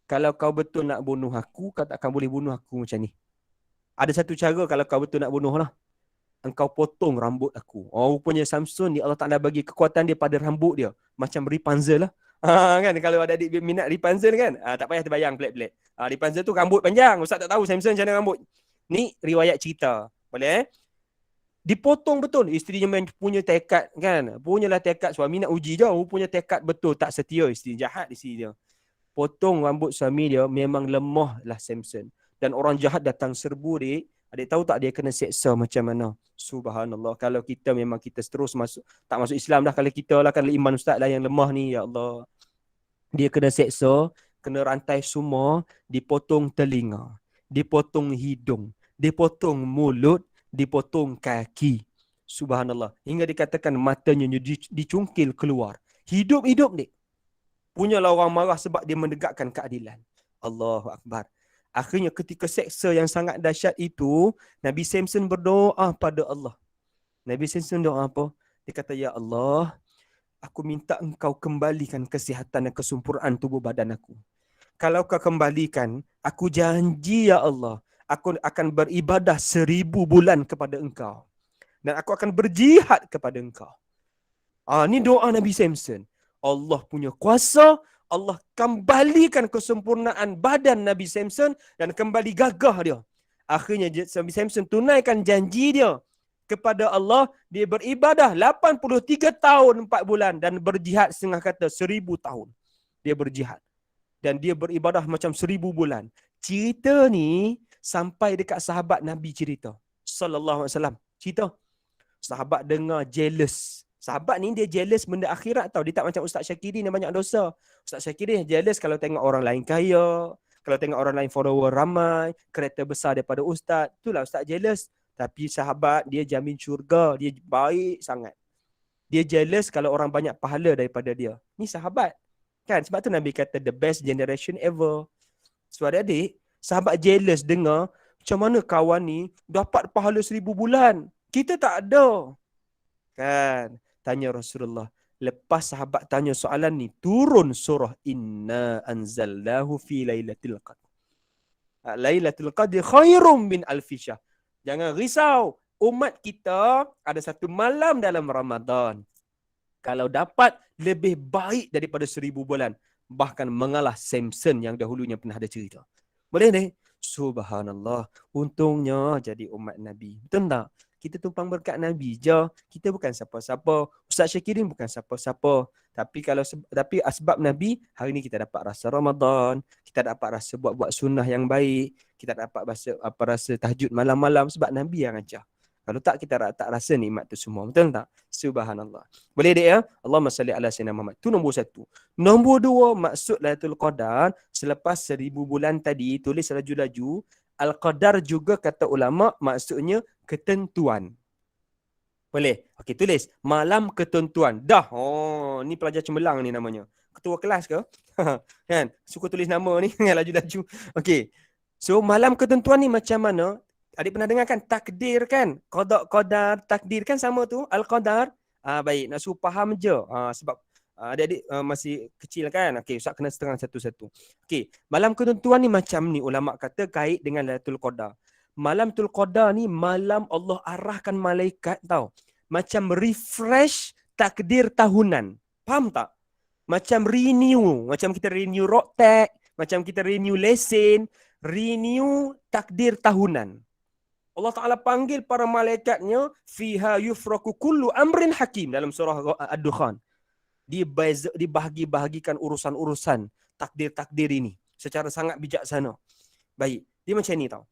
Kalau kau betul nak bunuh aku, kau takkan boleh bunuh aku macam ni. Ada satu cara kalau kau betul nak bunuh lah. Engkau potong rambut aku. Rupanya Samson ni Allah Ta'ala bagi kekuatan dia pada rambut dia. Macam Rapunzel lah. Kan kalau ada adik minat Rapunzel kan. Tak payah terbayang pelik-pelik. Rapunzel tu rambut panjang. Ustaz tak tahu Samson macam mana rambut. Ni riwayat cerita. Boleh dipotong betul. Isterinya punya tekad kan. Punyalah tekad suami nak uji je. Punya tekad betul. Tak setia isteri. Jahat isteri dia. Potong rambut suami dia. Memang lemah lah Samson. Dan orang jahat datang serbu dia. Adik tahu tak dia kena seksa macam mana? Subhanallah. Kalau kita memang kita terus tak masuk Islam dah. Kalau kita lah kan iman ustaz lah yang lemah ni. Ya Allah. Dia kena seksa. Kena rantai semua. Dipotong telinga. Dipotong hidung. Dipotong mulut. Dipotong kaki. Subhanallah. Hingga dikatakan matanya dicungkil keluar. Hidup-hidup ni. Punyalah orang marah sebab dia menegakkan keadilan. Allahu Akbar. Akhirnya ketika seksa yang sangat dahsyat itu, Nabi Samson berdoa pada Allah. Nabi Samson doa apa? Dia kata, Ya Allah, aku minta engkau kembalikan kesihatan dan kesempurnaan tubuh badan aku. Kalau kau kembalikan, aku janji ya Allah, aku akan beribadah 1000 bulan kepada engkau. Dan aku akan berjihad kepada engkau. Ini doa Nabi Samson. Allah punya kuasa, Allah kembalikan kesempurnaan badan Nabi Samson dan kembali gagah dia. Akhirnya Nabi Samson tunaikan janji dia kepada Allah. Dia beribadah 83 tahun 4 bulan dan berjihad setengah kata 1000 tahun. Dia berjihad. Dan dia beribadah macam 1000 bulan. Cerita ni sampai dekat sahabat Nabi cerita. Sallallahu alaihi wasallam. Cerita. Sahabat dengar jealous. Sahabat ni dia jealous benda akhirat tau. Dia tak macam Ustaz Syakiri ni banyak dosa. Ustaz Syakiri jealous kalau tengok orang lain kaya, kalau tengok orang lain follower ramai, kereta besar daripada Ustaz. Itulah Ustaz jealous. Tapi sahabat dia jamin syurga, dia baik sangat. Dia jealous kalau orang banyak pahala daripada dia. Ni sahabat. Kan? Sebab tu Nabi kata the best generation ever. So adik-adik, sahabat jealous dengar macam mana kawan ni dapat pahala 1000 bulan. Kita tak ada. Kan? Tanya Rasulullah. Lepas sahabat tanya soalan ni, turun surah Inna anzalnahu fi lailatul qadr. Lailatul qadr khairum min alfi syahr. Jangan risau. Umat kita ada satu malam dalam Ramadan. Kalau dapat lebih baik daripada 1000 bulan. Bahkan mengalah Samson yang dahulunya pernah ada cerita. Boleh ni? Subhanallah. Untungnya jadi umat Nabi. Betul tak? Kita tumpang berkat Nabi je. Kita bukan siapa-siapa. Ustaz Syakirin bukan siapa-siapa. Tapi asbab Nabi, hari ni kita dapat rasa Ramadan. Kita dapat rasa buat-buat sunnah yang baik. Kita dapat rasa tahajud malam-malam sebab Nabi yang ajar. Kalau tak, kita tak rasa nikmat tu semua. Betul tak? Subhanallah. Boleh dek ya? Allahumma salli ala sayyidina Muhammad. Tu nombor 1. Nombor 2, maksud Lailatul Qadar, selepas 1000 bulan tadi, tulis laju-laju, Al-Qadar juga kata ulama, maksudnya ketentuan. Boleh? Okey, tulis. Malam ketentuan. Dah. Oh, ni pelajar cemerlang ni namanya. Ketua kelas ke? Kan? Suka tulis nama ni. Laju-laju. Okey. So, malam ketentuan ni macam mana? Adik pernah dengar kan? Takdir kan? Qadar, takdir kan sama tu? Al-Qadar. Baik. Nak suruh faham je. Sebab adik-adik masih kecil kan? Okey, Ustaz kena setengah satu-satu. Okey. Malam ketentuan ni macam ni. Ulama kata kait dengan Lailatul Qadar. Malam Lailatul Qadar ni malam Allah arahkan malaikat tau. Macam refresh takdir tahunan. Faham tak? Macam renew. Macam kita renew road tag. Macam kita renew lesen. Renew takdir tahunan. Allah Ta'ala panggil para malaikatnya. Fiha yufraku kullu amrin hakim. Dalam surah Ad-Dukhan. Dibahagi-bahagikan urusan-urusan takdir-takdir ini. Secara sangat bijaksana. Baik. Dia macam ni tau.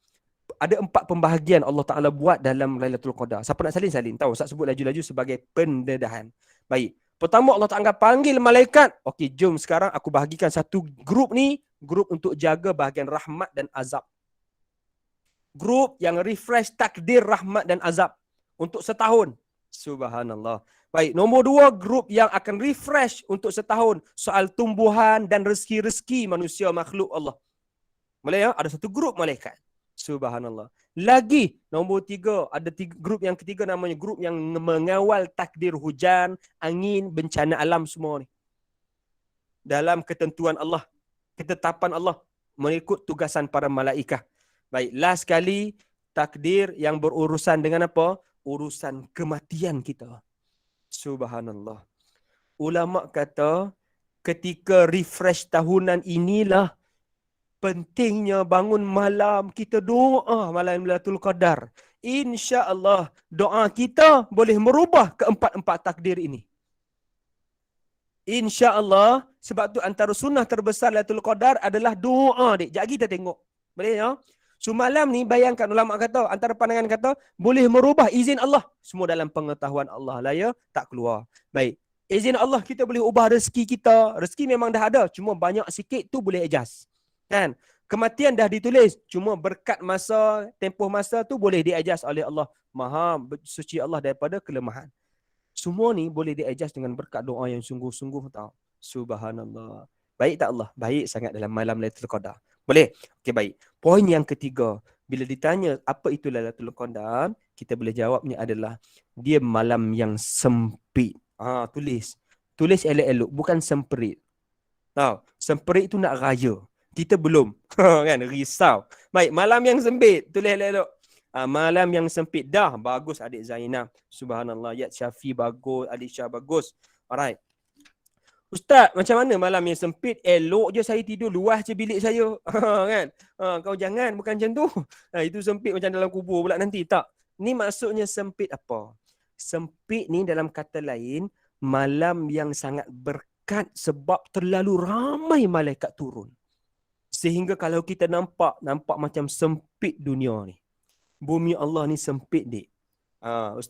Ada 4 pembahagian Allah Ta'ala buat dalam Lailatul Qadar. Siapa nak salin? Tahu, Ustaz sebut laju-laju sebagai pendedahan. Baik. Pertama Allah Ta'ala panggil malaikat. Okey, jom sekarang aku bahagikan satu grup ni. Grup untuk jaga bahagian rahmat dan azab. Grup yang refresh takdir rahmat dan azab. Untuk setahun. Subhanallah. Baik, nombor 2, grup yang akan refresh untuk setahun. Soal tumbuhan dan rezeki-rezeki manusia makhluk Allah. Boleh ya? Ada satu grup malaikat. Subhanallah. Lagi nombor 3, ada grup yang ketiga namanya grup yang mengawal takdir hujan, angin, bencana alam semua ni. Dalam ketentuan Allah, ketetapan Allah, mengikut tugasan para malaikat. Baik, last sekali takdir yang berurusan dengan apa? Urusan kematian kita. Subhanallah. Ulama kata ketika refresh tahunan inilah pentingnya bangun malam kita doa malam Lailatul Qadar. Insya-Allah doa kita boleh merubah keempat-empat takdir ini. Insya-Allah, sebab tu antara sunnah terbesar Lailatul Qadar adalah doa, dik. Jap kita tengok. Boleh ya? So malam ni bayangkan ulama kata, antara pandangan kata boleh merubah izin Allah. Semua dalam pengetahuan Allah lah ya, tak keluar. Baik. Izin Allah kita boleh ubah rezeki kita. Rezeki memang dah ada, cuma banyak sikit tu boleh adjust. Kan? Kematian dah ditulis. Cuma berkat masa, tempoh masa tu boleh di-adjust oleh Allah. Maha suci Allah daripada kelemahan. Semua ni boleh di-adjust dengan berkat doa yang sungguh-sungguh tau. Subhanallah. Baik tak Allah? Baik sangat dalam malam Lailatul Qadar. Boleh? Okey, baik. Poin yang ketiga, bila ditanya apa itu Lailatul Qadar, kita boleh jawabnya adalah dia malam yang sempit. Tulis. Tulis elok-elok, bukan semperit. Tahu, semperit tu nak raya. Kita belum. Kan, risau. Baik, malam yang sempit. Tulis elok-elok. Malam yang sempit. Dah, bagus adik Zainab. Subhanallah. Yat Syafi bagus. Adik Syah bagus. Alright. Ustaz, macam mana malam yang sempit? Elok je saya tidur luas je bilik saya. Kan? Kau jangan, bukan macam tu. Itu sempit macam dalam kubur pula nanti. Tak. Ni maksudnya sempit apa? Sempit ni dalam kata lain, malam yang sangat berkat sebab terlalu ramai malaikat turun. Sehingga kalau kita nampak macam sempit dunia ni. Bumi Allah ni sempit, dik.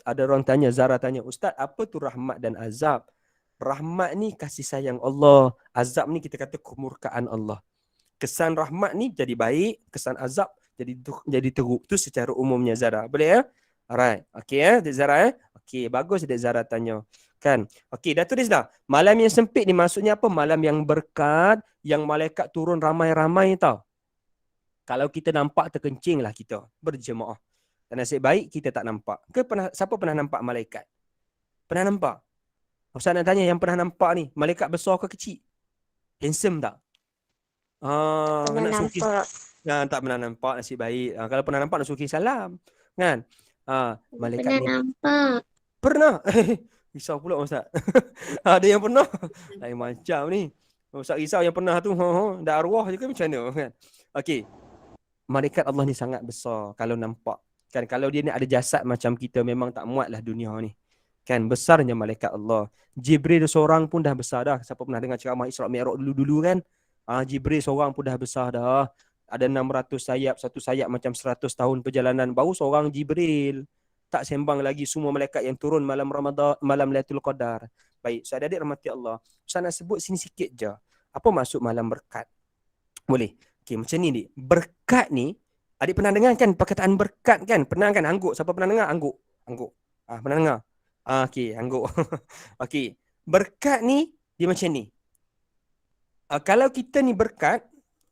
Ada orang tanya, Zara tanya, Ustaz, apa tu rahmat dan azab? Rahmat ni kasih sayang Allah. Azab ni kita kata kemurkaan Allah. Kesan rahmat ni jadi baik. Kesan azab jadi teruk. Tu secara umumnya Zara. Boleh ya? Alright. Okey ya, Dek Zara. Okey, bagus Dek Zara tanya. Kan? Okey, dah tulis dah. Malam yang sempit ni maksudnya apa? Malam yang berkat, yang malaikat turun ramai-ramai tau. Kalau kita nampak terkencing lah kita berjemaah. Dan nasib baik kita tak nampak. Siapa pernah nampak malaikat? Pernah nampak? Ustaz nak tanya yang pernah nampak ni, malaikat besar ke kecil? Handsome tak? Pernah Nak suki, nampak. tak pernah nampak, nasib baik. Kalau pernah nampak nak suki salam. Kan? Malaikat Pernah ni. nampak. Pernah? Risau pula Ustaz. Ada yang pernah? Lain macam ni. Ustaz risau yang pernah tu. Dah arwah je ke macam mana? Kan? Okey. Malaikat Allah ni sangat besar kalau nampak. Kan? Kalau dia ni ada jasad macam kita, memang tak muat lah dunia ni. Kan? Besarnya malaikat Allah. Jibril seorang pun dah besar dah. Siapa pernah dengar ceramah Isra Mi'raj dulu-dulu kan? Jibril seorang pun dah besar dah. Ada 600 sayap, satu sayap macam 100 tahun perjalanan. Baru seorang Jibril. Tak sembang lagi semua malaikat yang turun malam Ramadan, malam Lailatul Qadar. Baik, saudara-adik rahmati Allah. Saya nak sebut sini sikit je. Apa maksud malam berkat? Boleh. Okey, macam ni dik. Berkat ni, adik pernah dengar kan perkataan berkat kan? Pernah kan? Angguk. Siapa pernah dengar? Angguk. Pernah dengar? Okey, angguk. Okey. Berkat ni dia macam ni. Kalau kita ni berkat,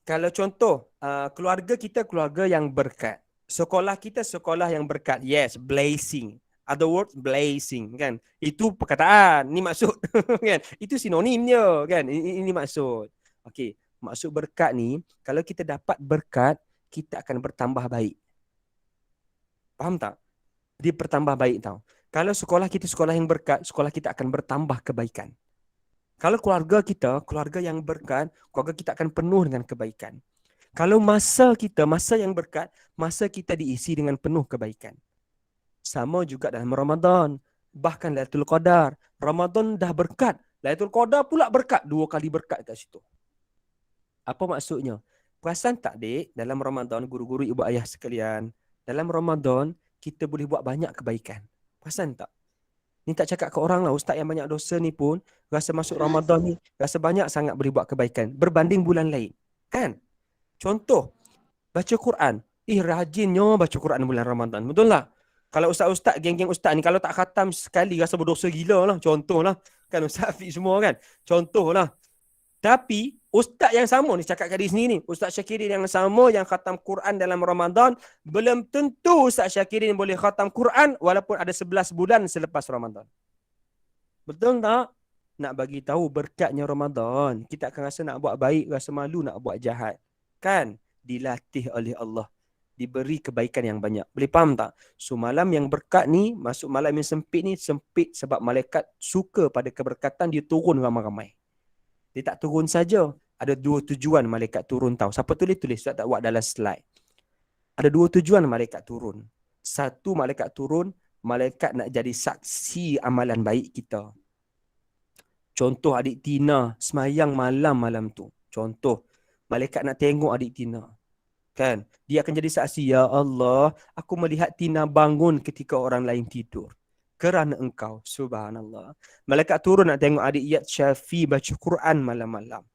kalau contoh keluarga kita keluarga yang berkat. Sekolah kita sekolah yang berkat. Yes, blessing. Other words, blessing kan. Itu perkataan, ni maksud kan. Itu sinonimnya kan. Ini maksud. Okey, maksud berkat ni, kalau kita dapat berkat, kita akan bertambah baik. Faham tak? Dia bertambah baik tau. Kalau sekolah kita sekolah yang berkat, sekolah kita akan bertambah kebaikan. Kalau keluarga kita, keluarga yang berkat, keluarga kita akan penuh dengan kebaikan. Kalau masa kita, masa yang berkat, masa kita diisi dengan penuh kebaikan. Sama juga dalam Ramadan. Bahkan Lailatul Qadar. Ramadan dah berkat. Lailatul Qadar pula berkat. 2 kali berkat kat situ. Apa maksudnya? Perasan tak, Dek? Dalam Ramadan, guru-guru ibu ayah sekalian, dalam Ramadan, kita boleh buat banyak kebaikan. Perasan tak? Ni tak cakap ke orang lah. Ustaz yang banyak dosa ni pun, rasa masuk Ramadan ni, rasa banyak sangat boleh buat kebaikan. Berbanding bulan lain. Kan? Contoh, baca Quran. Rajinnya baca Quran bulan Ramadan. Betul tak? Kalau ustaz-ustaz, geng-geng ustaz ni, kalau tak khatam sekali, rasa berdosa gila lah. Contoh lah. Kan Ustaz Afiq semua kan? Contoh lah. Tapi, ustaz yang sama ni, cakap kat diri sendiri ni. Ustaz Syakirin yang sama yang khatam Quran dalam Ramadan, belum tentu Ustaz Syakirin boleh khatam Quran walaupun ada 11 bulan selepas Ramadan. Betul tak? Nak bagi tahu berkatnya Ramadan. Kita akan rasa nak buat baik, rasa malu nak buat jahat. Kan? Dilatih oleh Allah. Diberi kebaikan yang banyak. Boleh faham tak? So malam yang berkat ni, masuk malam yang sempit ni, sempit sebab malaikat suka pada keberkatan, dia turun ramai-ramai. Dia tak turun saja. Ada 2 tujuan malaikat turun tau. Siapa tulis? Saya tak buat dalam slide. Ada 2 tujuan malaikat turun. Satu, malaikat turun, malaikat nak jadi saksi amalan baik kita. Contoh adik Tina semayang malam tu. Contoh, malaikat nak tengok adik Tina. Kan? Dia akan jadi saksi, ya Allah, aku melihat Tina bangun ketika orang lain tidur. Kerana engkau, subhanallah. Malaikat turun nak tengok adik Yat Syafi baca Quran malam-malam.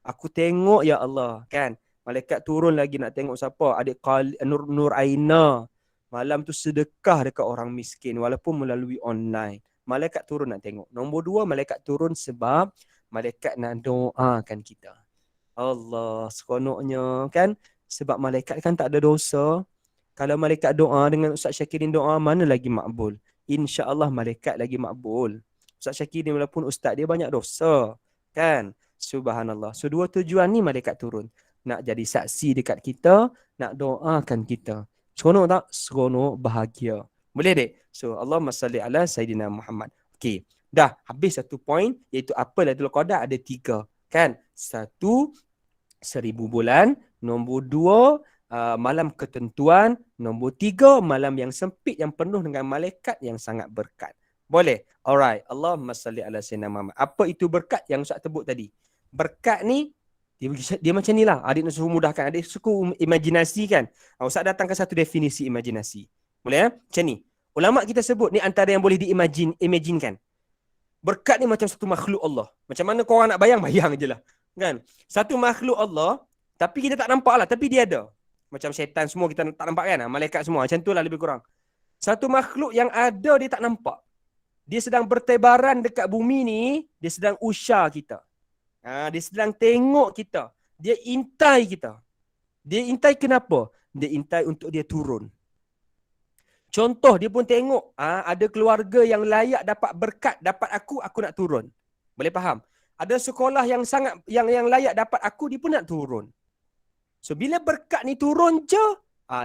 Aku tengok, ya Allah. Kan? Malaikat turun lagi nak tengok siapa? Adik Nur Aina. Malam tu sedekah dekat orang miskin walaupun melalui online. Malaikat turun nak tengok. Nombor 2, malaikat turun sebab malaikat nak doakan kita. Allah, seronoknya kan? Sebab malaikat kan tak ada dosa. Kalau malaikat doa dengan Ustaz Syakirin doa, mana lagi makbul? InsyaAllah malaikat lagi makbul. Ustaz Syakirin walaupun ustaz dia banyak dosa. Kan? Subhanallah. So dua tujuan ni malaikat turun. Nak jadi saksi dekat kita, nak doakan kita. Seronok tak? Seronok, bahagia. Boleh dek? So Allahumma salli ala Sayyidina Muhammad. Okey. Dah habis satu poin, iaitu apa Lailatul Qadar ada 3. Kan? 1, 1000 bulan. Nombor 2, malam ketentuan. Nombor 3, malam yang sempit yang penuh dengan malaikat yang sangat berkat. Boleh? Alright. Allahumma salli ala Sayyidina Muhammad. Apa itu berkat yang Ustaz sebut tadi? Berkat ni, dia macam ni lah. Adik nak suruh mudahkan. Adik suka imajinasi kan? Ustaz datangkan satu definisi imajinasi. Boleh? Macam ni. Ulama kita sebut ni antara yang boleh diimagine-kan. Berkat ni macam satu makhluk Allah. Macam mana korang nak bayang je lah. Kan? Satu makhluk Allah, tapi kita tak nampak lah. Tapi dia ada. Macam syaitan semua kita tak nampak kan? Malaikat semua. Macam tu lah lebih kurang. Satu makhluk yang ada dia tak nampak. Dia sedang bertebaran dekat bumi ni. Dia sedang usah kita. Dia sedang tengok kita. Dia intai kita. Dia intai kenapa? Dia intai untuk dia turun. Contoh dia pun tengok ada keluarga yang layak dapat berkat, dapat aku nak turun. Boleh faham? Ada sekolah yang sangat yang layak dapat aku, dia pun nak turun. So bila berkat ni turun je,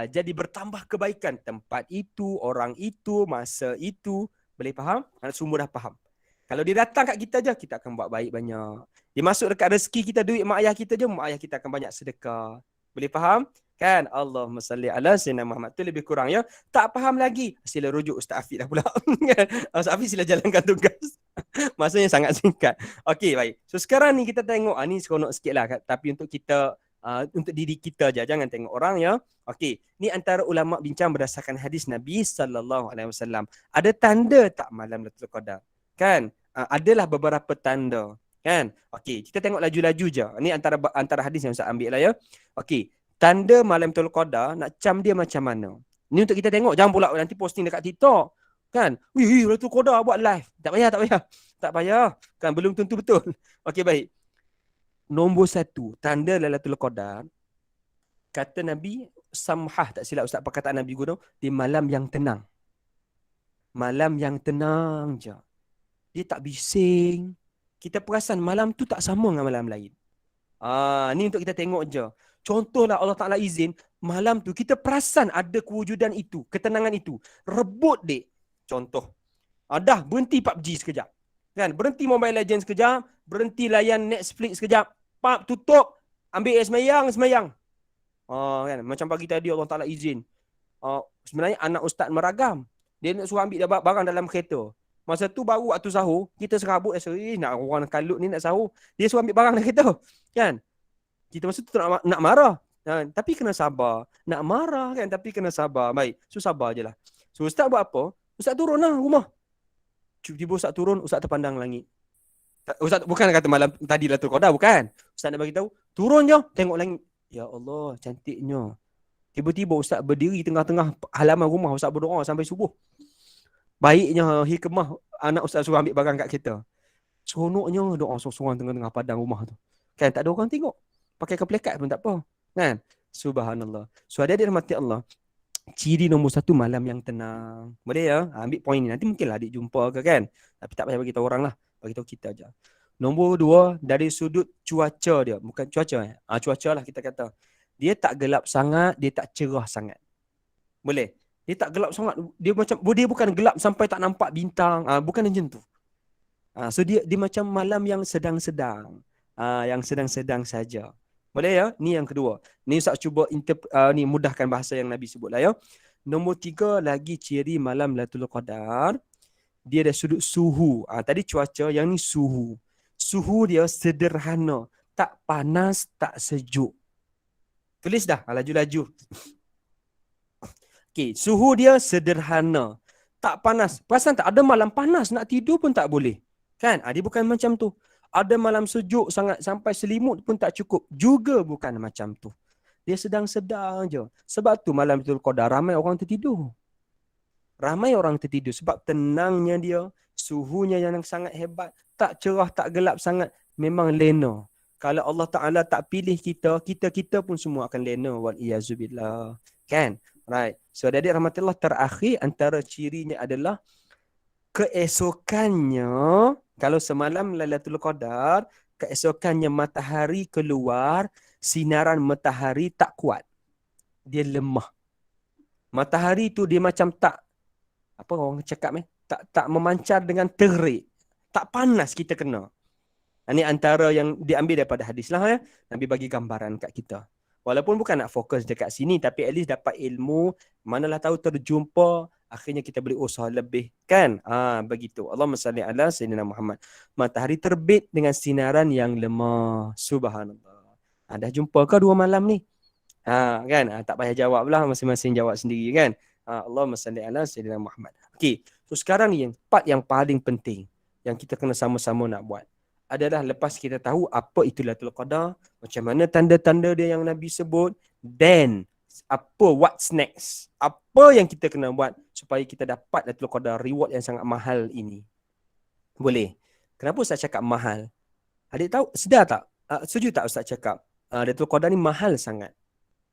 jadi bertambah kebaikan tempat itu, orang itu, masa itu. Boleh faham? Semua dah faham. Kalau dia datang kat kita je, kita akan buat baik banyak. Dia masuk dekat rezeki kita, duit mak ayah kita je, mak ayah kita akan banyak sedekah. Boleh faham? Kan? Allahumma salli ala Sayyidina Muhammad. Tu lebih kurang ya. Tak faham lagi, sila rujuk Ustaz Afiq dah pula. Ustaz Afiq sila jalankan tugas. Masanya sangat singkat. Okey, baik. So sekarang ni kita tengok, ni seronok sikit lah. Tapi untuk kita, untuk diri kita je. Jangan tengok orang ya. Okey, ni antara ulama bincang berdasarkan hadis Nabi SAW. Ada tanda tak malam Lailatul Qadar? Kan? Adalah beberapa tanda. Kan? Okey, kita tengok laju-laju je. Ni antara hadis yang Ustaz ambil lah ya. Okey. Tanda malam Lailatul Qadar, nak cam dia macam mana? Ni untuk kita tengok. Jangan pula nanti posting dekat TikTok. Kan? Wih, Lailatul Qadar buat live. Tak payah. Kan belum tentu betul. Okey, baik. Nombor 1, tanda Lailatul Qadar. Kata Nabi, samhah, tak silap Ustaz perkataan Nabi guna, di malam yang tenang. Malam yang tenang je. Dia tak bising. Kita perasan malam tu tak sama dengan malam lain. Ni untuk kita tengok je. Contohlah Allah Ta'ala izin, malam tu kita perasan ada kewujudan itu, ketenangan itu. Rebut dek. Contoh. Dah berhenti PUBG sekejap. Kan? Berhenti Mobile Legends sekejap. Berhenti layan Netflix sekejap. Tutup. Ambil semayang. Kan? Macam pagi tadi Allah Ta'ala izin. Sebenarnya anak ustaz meragam. Dia nak suruh ambil barang dalam kereta. Masa tu baru waktu sahur, kita serabut nak orang kalut ni nak sahur. Dia suruh ambil barang dalam kereta. Kan? Kita masa tu nak marah. Tapi kena sabar. Nak marah kan, tapi kena sabar. Baik, so sabar je lah. So Ustaz buat apa? Ustaz turun lah rumah. Tiba-tiba Ustaz turun, Ustaz terpandang langit. Ustaz bukan kata malam tadi Lailatul Qadar, bukan. Ustaz nak bagi tahu, turun je, tengok langit. Ya Allah, cantiknya. Tiba-tiba Ustaz berdiri tengah-tengah halaman rumah, Ustaz berdoa sampai subuh. Baiknya hikmah anak Ustaz suruh ambil barang kat kita. Seronoknya doa seorang-seorang tengah-tengah padang rumah tu. Kan tak ada orang tengok. Pakai keplekat pun tak apa. Kan? Subhanallah. So adik-adik rahmati Allah. Ciri nombor 1 malam yang tenang. Boleh ya? Ambil poin ni. Nanti mungkinlah adik jumpa ke kan? Tapi tak payah bagi tahu orang lah. Bagi tahu kita aja. Nombor 2, dari sudut cuaca dia. Bukan cuaca. Cuaca lah kita kata. Dia tak gelap sangat. Dia tak cerah sangat. Boleh? Dia tak gelap sangat. Dia bukan gelap sampai tak nampak bintang. Bukan macam tu. So dia macam malam yang sedang-sedang. Yang sedang-sedang saja. Boleh ya? Ni yang kedua. Ni Ustaz cuba ni mudahkan bahasa yang Nabi sebut lah ya. Nombor 3 lagi ciri malam Lailatul Qadar. Dia ada sudut suhu. Tadi cuaca, yang ni suhu. Suhu dia sederhana. Tak panas, tak sejuk. Tulis dah. Laju-laju. Okey, suhu dia sederhana. Tak panas. Perasan tak? Ada malam panas, nak tidur pun tak boleh. Kan? Dia bukan macam tu. Ada malam sejuk sangat sampai selimut pun tak cukup. Juga bukan macam tu. Dia sedang-sedang je. Sebab tu malam Lailatul Qadar ramai orang tertidur. Ramai orang tertidur sebab tenangnya dia, suhunya yang sangat hebat, tak cerah, tak gelap sangat, memang lena. Kalau Allah Ta'ala tak pilih kita, kita pun semua akan lena. Wal-iyazubillah. Kan? Right. So, adik rahmatullah, terakhir antara cirinya adalah keesokannya, kalau semalam Lailatul Qadar, keesokannya matahari keluar, sinaran matahari tak kuat. Dia lemah. Matahari tu dia macam tak, apa orang cakap tak memancar dengan terik. Tak panas kita kena. Ini antara yang diambil daripada hadis lah ya. Nabi bagi gambaran kat kita. Walaupun bukan nak fokus dekat sini, tapi at least dapat ilmu, manalah tahu terjumpa, akhirnya kita boleh usaha lebih. Kan? Begitu. Allahumma salli ala Sayyidina Muhammad. Matahari terbit dengan sinaran yang lemah. Subhanallah. Dah jumpa ke 2 malam ni? Kan? Tak payah jawab lah, masing-masing jawab sendiri kan? Allahumma salli ala Sayyidina Muhammad. Okey. So sekarang ni part yang paling penting yang kita kena sama-sama nak buat adalah lepas kita tahu apa itu Lailatul Qadar, macam mana tanda-tanda dia yang Nabi sebut, then what's next? Apa yang kita kena buat supaya kita dapat Lailatul Qadar, reward yang sangat mahal ini? Boleh. Kenapa Ustaz cakap mahal? Adik tahu, sedar tak? Setuju tak Ustaz cakap? Lailatul Qadar ni mahal sangat.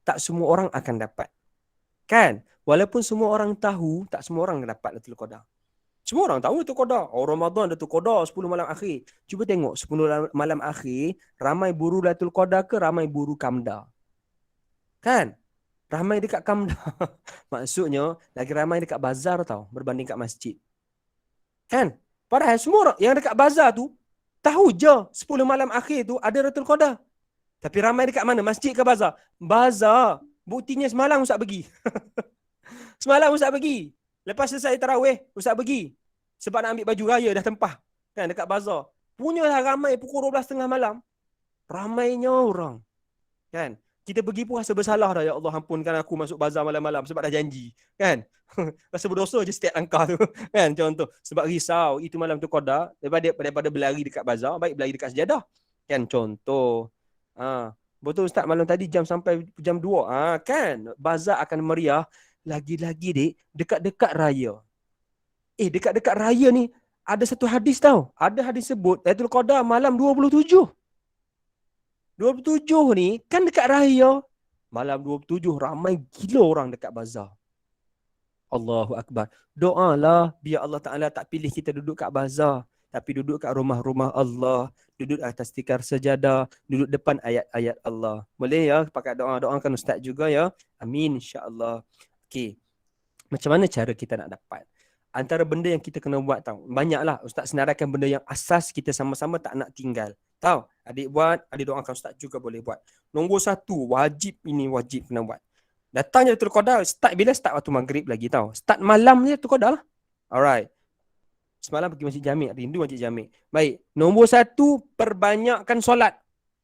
Tak semua orang akan dapat. Kan? Walaupun semua orang tahu, tak semua orang dapat Lailatul Qadar. Semua orang tahu Lailatul Qadar. Ramadan Lailatul Qadar 10 malam akhir. Cuba tengok 10 malam akhir, ramai buru Lailatul Qadar ke ramai buru Kamda? Kan? Ramai dekat Kamda. Maksudnya, lagi ramai dekat bazar tau, berbanding kat masjid. Kan? Padahal semua orang yang dekat bazar tu, tahu je 10 malam akhir tu ada Lailatul Qadar. Tapi ramai dekat mana? Masjid ke bazar? Bazar. Buktinya semalam Ustaz pergi. Semalam Ustaz pergi. Lepas selesai tarawih, Ustaz pergi. Sebab nak ambil baju raya dah tempah. Kan, dekat bazar. Punyalah ramai pukul 12.30 malam. Ramainya orang. Kan? Kita pergi pun rasa bersalah dah. Ya Allah, ampunkan aku masuk bazar malam-malam sebab dah janji. Kan? Rasa berdosa je setiap langkah tu. Kan? Contoh. Sebab risau. Itu malam tu Qadar. Daripada berlari dekat bazar, baik berlari dekat sejadah. Kan? Contoh. Betul Ustaz, malam tadi sampai jam 2. Kan? Bazar akan meriah. Lagi-lagi dekat-dekat raya. Dekat-dekat raya ni ada satu hadis tau. Ada hadis sebut Lailatul Qadar malam 27. 27 ni kan dekat raya. Malam 27 ramai gila orang dekat bazar. Allahu Akbar. Doalah biar Allah Ta'ala tak pilih kita duduk kat bazar. Tapi duduk kat rumah-rumah Allah. Duduk atas tikar sejadah. Duduk depan ayat-ayat Allah. Boleh ya? Pakai doa-doakan Ustaz juga ya. Amin insya-Allah. Okey. Macam mana cara kita nak dapat? Antara benda yang kita kena buat tau. Banyaklah Ustaz senaraikan benda yang asas kita sama-sama tak nak tinggal. Tahu? Adik buat, adik doakan Ustaz juga boleh buat. Nombor 1, wajib kena buat. Datangnya Lailatul Qadar, start bila? Start waktu maghrib lagi tau. Start malam ni Lailatul Qadar lah. Alright. Semalam pergi Masjid Jamik, rindu Masjid Jamik. Baik. Nombor 1, perbanyakkan solat.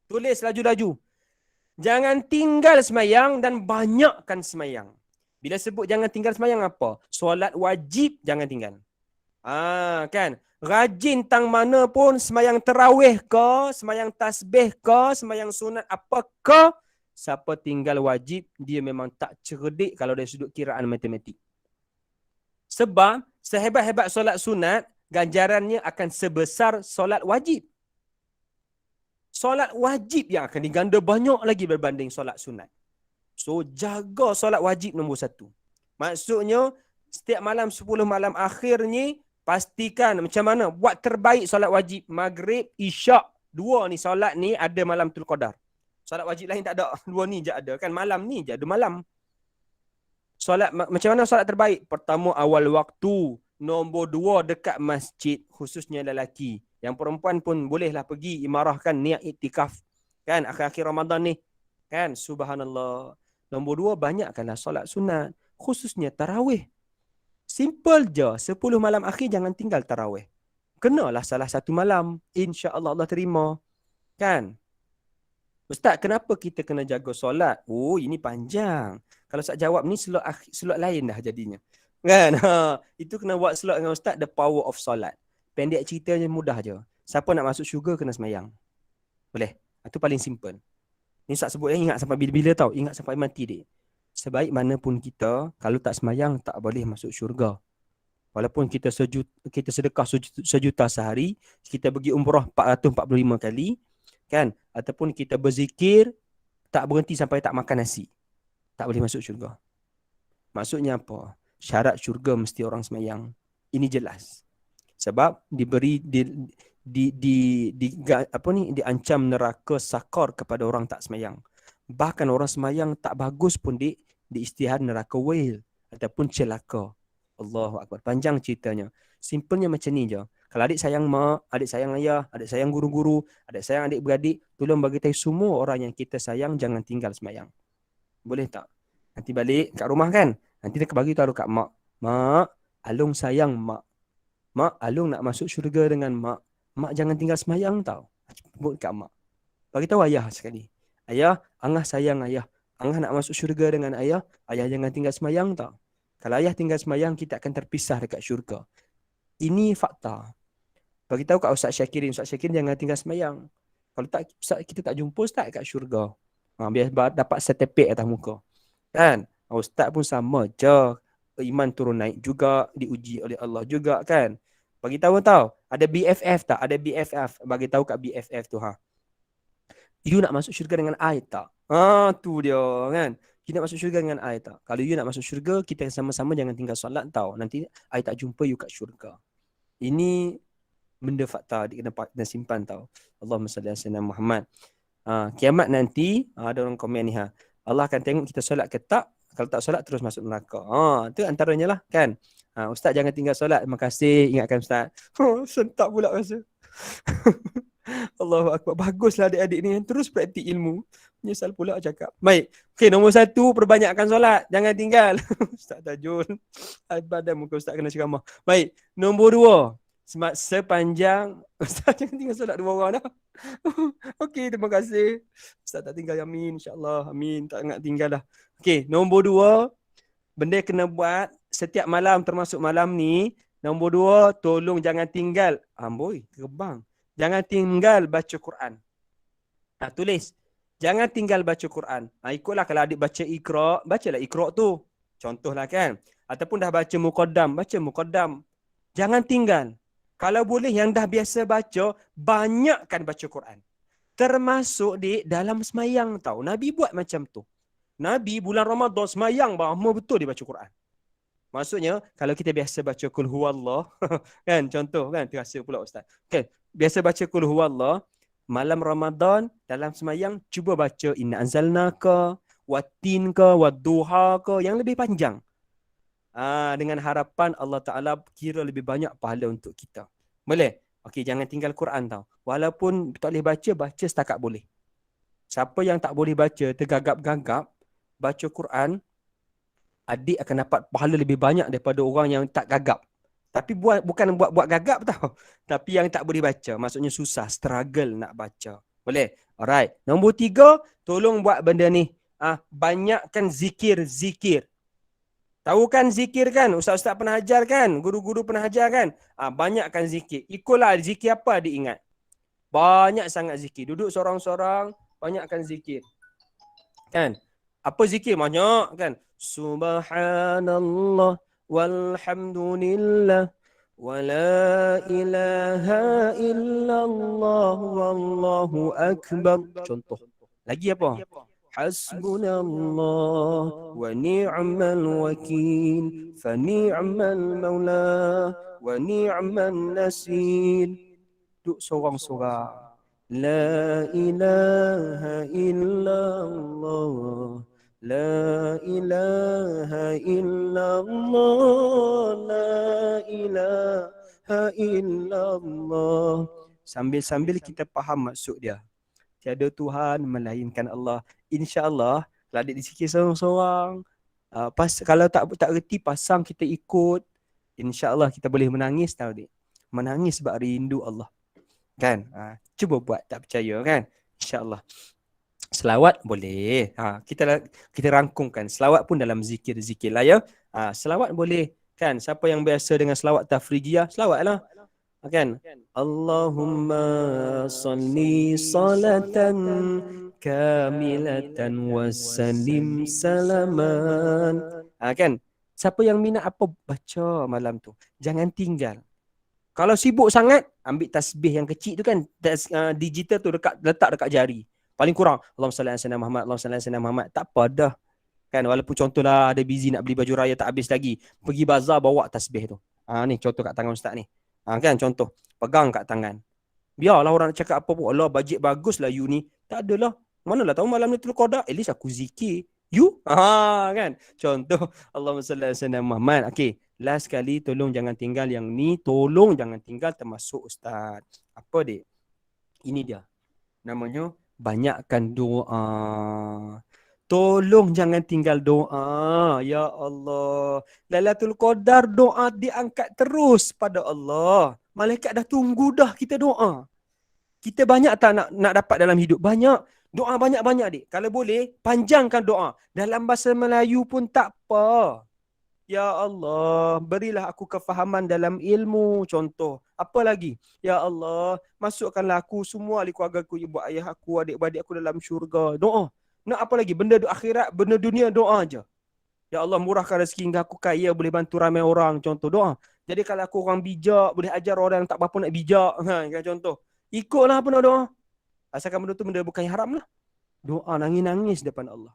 Tulis laju-laju. Jangan tinggal semayang dan banyakkan semayang. Bila sebut jangan tinggal semayang apa? Solat wajib jangan tinggal. Kan? Rajin tang mana pun semayang tarawih ke, semayang tasbih ke, semayang sunat apa ke, siapa tinggal wajib, dia memang tak cerdik kalau dari sudut kiraan matematik. Sebab sehebat-hebat solat sunat, ganjarannya akan sebesar solat wajib. Solat wajib yang akan diganda banyak lagi berbanding solat sunat. So, jaga solat wajib nombor 1. Maksudnya, setiap malam 10 malam akhir ni, pastikan macam mana buat terbaik solat wajib. Maghrib, isyak, 2 ni solat ni ada malam Lailatul Qadar. Solat wajib lain tak ada. 2 ni je ada. Kan malam ni je ada malam. Solat, macam mana solat terbaik? Pertama, awal waktu. Nombor 2, dekat masjid. Khususnya lelaki. Yang perempuan pun bolehlah pergi imarahkan niat iktikaf. Kan, akhir-akhir Ramadan ni. Kan, subhanallah. Nombor 2, banyakkanlah solat sunat. Khususnya tarawih. Simple je. 10 malam akhir jangan tinggal tarawih. Kenalah salah satu malam. InsyaAllah Allah terima. Kan? Ustaz, kenapa kita kena jaga solat? Oh, ini panjang. Kalau Ustaz jawab ni, slot lain dah jadinya. Kan? Itu kena buat slot dengan Ustaz, the power of solat. Pendek ceritanya mudah je. Siapa nak masuk syurga kena semayang. Boleh? Itu paling simple. Ni Ustaz sebut ingat sampai bila-bila tau. Ingat sampai mati dek. Sebaik mana pun kita, kalau tak semayang, tak boleh masuk syurga. Walaupun kita sedekah sejuta sehari, kita pergi umrah 445 kali, kan? Ataupun kita berzikir tak berhenti sampai tak makan nasi, tak boleh masuk syurga. Maksudnya apa? Syarat syurga mesti orang semayang. Ini jelas. Sebab diberi diancam neraka sakar kepada orang tak semayang. Bahkan orang semayang tak bagus pun diisytihar neraka wail ataupun celaka. Allahu Akbar. Panjang ceritanya. Simpelnya macam ni je. Kalau adik sayang mak, adik sayang ayah, adik sayang guru-guru, adik sayang adik-beradik, tolong bagi tahu semua orang yang kita sayang jangan tinggal semayang. Boleh tak? Nanti balik kat rumah kan, nanti dia bagi tahu kat mak. Mak, Alung sayang mak. Mak, Alung nak masuk syurga dengan mak. Mak jangan tinggal semayang tau. Sebut kat mak. Bagi tahu ayah sekali. Ayah, Angah sayang ayah. Angah nak masuk syurga dengan ayah. Ayah jangan tinggal semayang tau. Kalau ayah tinggal semayang, kita akan terpisah dekat syurga. Ini fakta. Bagi tahu kat Ustaz Syakirin. Ustaz Syakirin jangan tinggal semayang. Kalau tak, Ustaz, kita tak jumpa Ustaz kat syurga. Biar dapat sertifikat atas muka. Kan? Ustaz pun sama je. Iman turun naik juga. Diuji oleh Allah juga kan. Bagi tahu tau. Ada BFF tak? Ada BFF. Bagi tahu kat BFF tu ha. You nak masuk syurga dengan I tak? Tu dia kan. Kita nak masuk syurga dengan I tak? Kalau you nak masuk syurga, kita sama-sama jangan tinggal solat tau. Nanti I tak jumpa you kat syurga. Ini benda fakta kena simpan tau. Allahumma salli ala sayyidina Muhammad. Kiamat nanti ada orang komen ni ha. Allah akan tengok kita solat ke tak. Kalau tak solat terus masuk neraka. Itu antaranya lah kan. Ustaz jangan tinggal solat. Terima kasih ingatkan Ustaz. Sentak pula rasa. Allahu Akbar. Baguslah adik-adik ni terus praktik ilmu. Menyesal pula cakap. Baik. Okey, nombor 1, perbanyakkan solat. Jangan tinggal. Ustaz Tajul. Badan muka Ustaz kena ceramah. Baik. Nombor 2. Sepanjang Ustaz jangan tinggal solat 2 orang dah. Okey, terima kasih. Ustaz tak tinggal, amin, insya-Allah. Amin, tak nak tinggal dah. Okey, nombor 2, benda kena buat setiap malam termasuk malam ni. Nombor 2, tolong jangan tinggal. Amboi, terbang. Jangan tinggal baca Quran. Tulis. Jangan tinggal baca Quran. Ikutlah kalau adik baca Iqra, bacalah Iqra tu. Contohlah kan. Ataupun dah baca Muqaddam, baca Muqaddam. Jangan tinggal. Kalau boleh yang dah biasa baca, banyakkan baca Quran. Termasuk di dalam semayang tau. Nabi buat macam tu. Nabi bulan Ramadan semayang lama betul dia baca Quran. Maksudnya, kalau kita biasa baca Qul Huwallah, kan contoh kan, terasa pula Ustaz. Okay, biasa baca Qul Huwallah, malam Ramadan dalam semayang cuba baca Inna Anzalnaka, Wattin ke, Wadduha ke, yang lebih panjang. Dengan harapan Allah Ta'ala kira lebih banyak pahala untuk kita. Boleh? Okey, jangan tinggal Quran tau. Walaupun tak boleh baca, baca setakat boleh. Siapa yang tak boleh baca, tergagap-gagap, baca Quran, adik akan dapat pahala lebih banyak daripada orang yang tak gagap. Tapi bukan buat gagap tau. Tapi yang tak boleh baca. Maksudnya susah, struggle nak baca. Boleh? Alright. Nombor 3, tolong buat benda ni. Banyakkan zikir. Tahu kan zikir kan? Ustaz-ustaz pernah ajar kan? Guru-guru pernah ajar kan? Banyakkan zikir. Ikutlah zikir apa adik ingat. Banyak sangat zikir. Duduk sorang-sorang, banyakkan zikir. Kan? Apa zikir? Banyak kan? Subhanallah walhamdulillah wa la ilaha illallah wallahu akbar. Contoh. Lagi apa? Hasbunallah wa ni'mal wakil fa ni'mal maula wa ni'man nasir. Duduk sorang-sorang. La ilaha illallah La ilaha illallah La ilaha illallah. Sambil-sambil kita faham maksud dia. Tiada Tuhan melainkan Allah. InsyaAllah kalau adik disikir seorang-seorang, kalau tak reti pasang kita ikut, InsyaAllah kita boleh menangis tau adik. Menangis sebab rindu Allah. Kan? Cuba buat, tak percaya kan? InsyaAllah. Selawat boleh. Kita rangkumkan. Selawat pun dalam zikir-zikir lah ya. Selawat boleh. Kan? Siapa yang biasa dengan selawat tafrijiyah, selawatlah. Kan? Allahumma salli salatan kamilatan wassalim salaman. Kan? Siapa yang minat apa, baca malam tu. Jangan tinggal. Kalau sibuk sangat, ambil tasbih yang kecil tu kan, digital tu letak dekat jari. Paling kurang, Allahumma salli ala sayyidina Muhammad, Allahumma salli ala sayyidina Muhammad. Tak apa dah. Kan, walaupun contohlah ada busy nak beli baju raya tak habis lagi. Pergi bazar bawa tasbih tu. Ni contoh kat tangan ustaz ni. Kan contoh. Pegang kat tangan. Biarlah orang nak cakap apa pun. Allah, bajet bagus lah you ni. Tak adalah. Manalah tahu malam ni Qadar. At least aku zikir. You? Kan. Contoh. Allahumma salli ala sayyidina Muhammad. Okay. Last kali tolong jangan tinggal yang ni. Tolong jangan tinggal termasuk ustaz. Apa dek? Ini dia. Namanya banyakkan doa. Tolong jangan tinggal doa. Ya Allah. Lailatul Qadar doa diangkat terus pada Allah. Malaikat dah tunggu dah kita doa. Kita banyak tak nak dapat dalam hidup? Banyak. Doa banyak-banyak dik. Kalau boleh, panjangkan doa. Dalam bahasa Melayu pun tak apa. Ya Allah, berilah aku kefahaman dalam ilmu. Contoh. Apa lagi? Ya Allah, masukkanlah aku semua ahli keluarga aku, ibu ayah aku, adik-beradik aku dalam syurga. Doa. Nak apa lagi? Benda akhirat, benda dunia, doa aja. Ya Allah, murahkan rezeki hingga aku kaya, boleh bantu ramai orang. Contoh, doa. Jadi kalau aku orang bijak, boleh ajar orang yang tak berapa nak bijak. Kan contoh. Ikutlah apa nak doa. Asalkan benda tu benda bukan yang haram lah. Doa nangis-nangis depan Allah.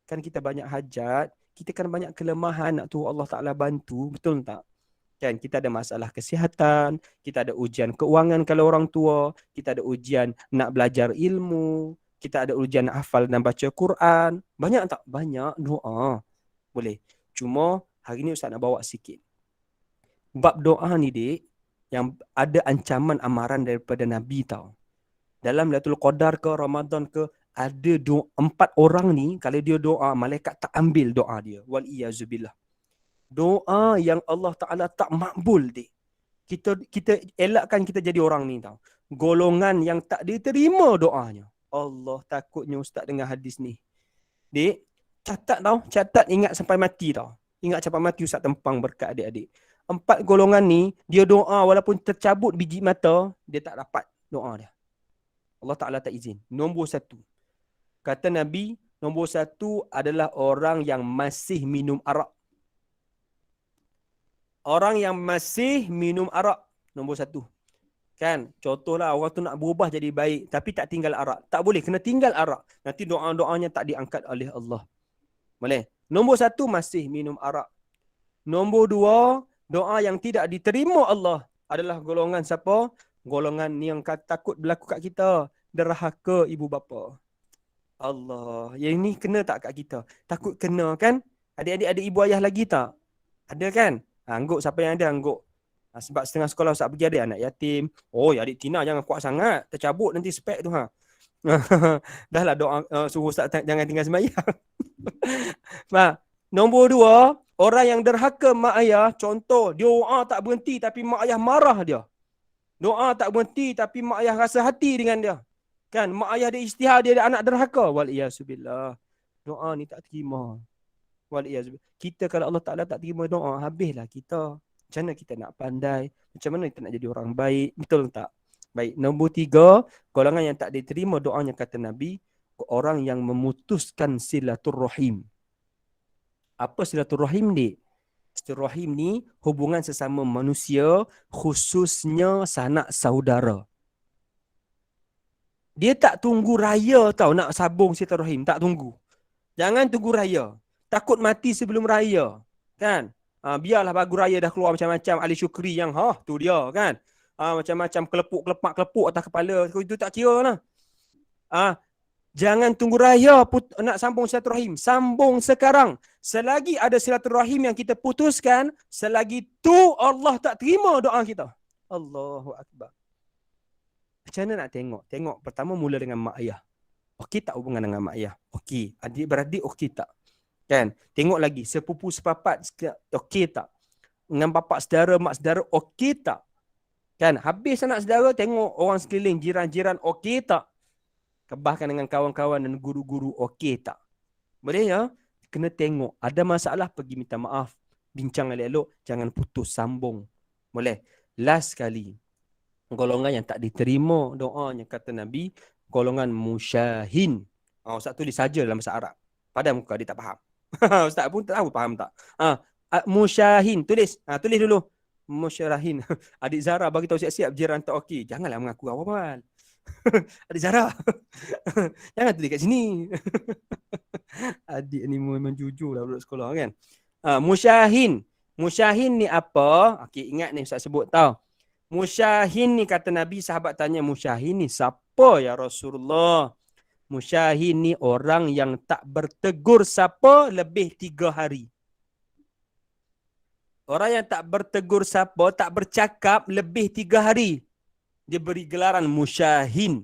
Kan kita banyak hajat, kita kan banyak kelemahan nak tu Allah Ta'ala bantu. Betul tak? Kan kita ada masalah kesihatan, kita ada ujian keuangan kalau orang tua, kita ada ujian nak belajar ilmu, kita ada ujian hafal dan baca Quran. Banyak tak? Banyak doa. Boleh. Cuma hari ni Ustaz nak bawa sikit. Bab doa ni dik, yang ada ancaman amaran daripada Nabi tau. Dalam Lailatul Qadar ke Ramadan ke, ada 4 orang ni, kalau dia doa, malaikat tak ambil doa dia. Wal-iyazubillah. Doa yang Allah Ta'ala tak makbul dik. Kita elakkan kita jadi orang ni tau. Golongan yang tak diterima doanya. Allah, takutnya Ustaz dengar hadis ni. Dik, catat tau. Catat, ingat sampai mati tau. Ingat sampai mati Ustaz tempang berkat adik-adik. 4 golongan ni, dia doa walaupun tercabut biji mata, dia tak dapat doa dia. Allah Ta'ala tak izin. Nombor 1. Kata Nabi, nombor 1 adalah orang yang masih minum arak. Orang yang masih minum arak. Nombor 1. Kan, contohlah orang tu nak berubah jadi baik tapi tak tinggal arak. Tak boleh, kena tinggal arak. Nanti doa-doanya tak diangkat oleh Allah. Boleh? Nombor 1 masih minum arak. Nombor 2, doa yang tidak diterima Allah adalah golongan siapa? Golongan yang takut berlaku kat kita. Derhaka ibu bapa. Allah. Yang ini kena tak kat kita? Takut kena kan? Adik-adik ada ibu ayah lagi tak? Ada kan? Angguk siapa yang ada angguk. Sebab setengah sekolah Ustaz pergi ada anak yatim. Oh, ya adik Tina jangan kuat sangat. Tercabut nanti spek tu. Dah lah doa suruh Ustaz jangan tinggal sembahyang. Nombor 2, orang yang derhaka mak ayah. Contoh, dia doa tak berhenti tapi mak ayah marah dia. Doa tak berhenti tapi mak ayah rasa hati dengan dia. Kan, mak ayah dia istihar, dia ada anak derhaka. Wal-iyazubillah. Doa ni tak terima. Wal-iyazubillah. Kita kalau Allah Ta'ala tak terima doa, habislah kita. Macam mana kita nak pandai? Macam mana kita nak jadi orang baik? Betul tak? Baik. Nombor 3, golongan yang tak diterima doanya kata Nabi, orang yang memutuskan silaturrahim. Apa silaturrahim ni? Silaturrahim ni hubungan sesama manusia, khususnya sanak saudara. Dia tak tunggu raya tau nak sabung silaturrahim. Tak tunggu. Jangan tunggu raya. Takut mati sebelum raya. Kan? Biarlah bagu raya dah keluar macam-macam ahli syukri yang tu dia kan. Macam-macam kelepuk atas kepala. Itu tak kira lah. Jangan tunggu raya nak sambung silaturahim. Sambung sekarang. Selagi ada silaturahim yang kita putuskan, selagi tu Allah tak terima doa kita. Allahu Akbar. Macam mana nak tengok? Tengok pertama mula dengan mak ayah. Okey tak hubungan dengan mak ayah? Okey. Adik-beradik okey tak? Kan? Tengok lagi sepupu sepapat okey tak? Dengan bapak saudara, mak saudara okey tak? Kan? Habis anak saudara tengok orang sekeliling, jiran-jiran okey tak? Bahkan dengan kawan-kawan dan guru-guru okey tak? Boleh ya? Kena tengok. Ada masalah pergi minta maaf. Bincang elok-elok, jangan putus sambung. Boleh? Last sekali. Golongan yang tak diterima doanya kata Nabi, golongan musyahin. Ustaz tulis saja dalam bahasa Arab. Padam muka dia tak faham. Ustaz pun tak tahu faham tak. Musyahin tulis. Tulis dulu. Musyarahin. Adik Zara bagi tahu siap-siap jiran tak okey. Janganlah mengaku awal. Adik Zara. Jangan tulis kat sini. Adik ni memang jujur lah budak sekolah kan. Musyahin. Musyahin ni apa? Okey, ingat ni Ustaz sebut tau. Musyahin ni kata Nabi, sahabat tanya, musyahin ni siapa ya Rasulullah? Musyahin ni orang yang tak bertegur siapa lebih 3 hari. Orang yang tak bertegur siapa, tak bercakap lebih 3 hari. Dia beri gelaran musyahin.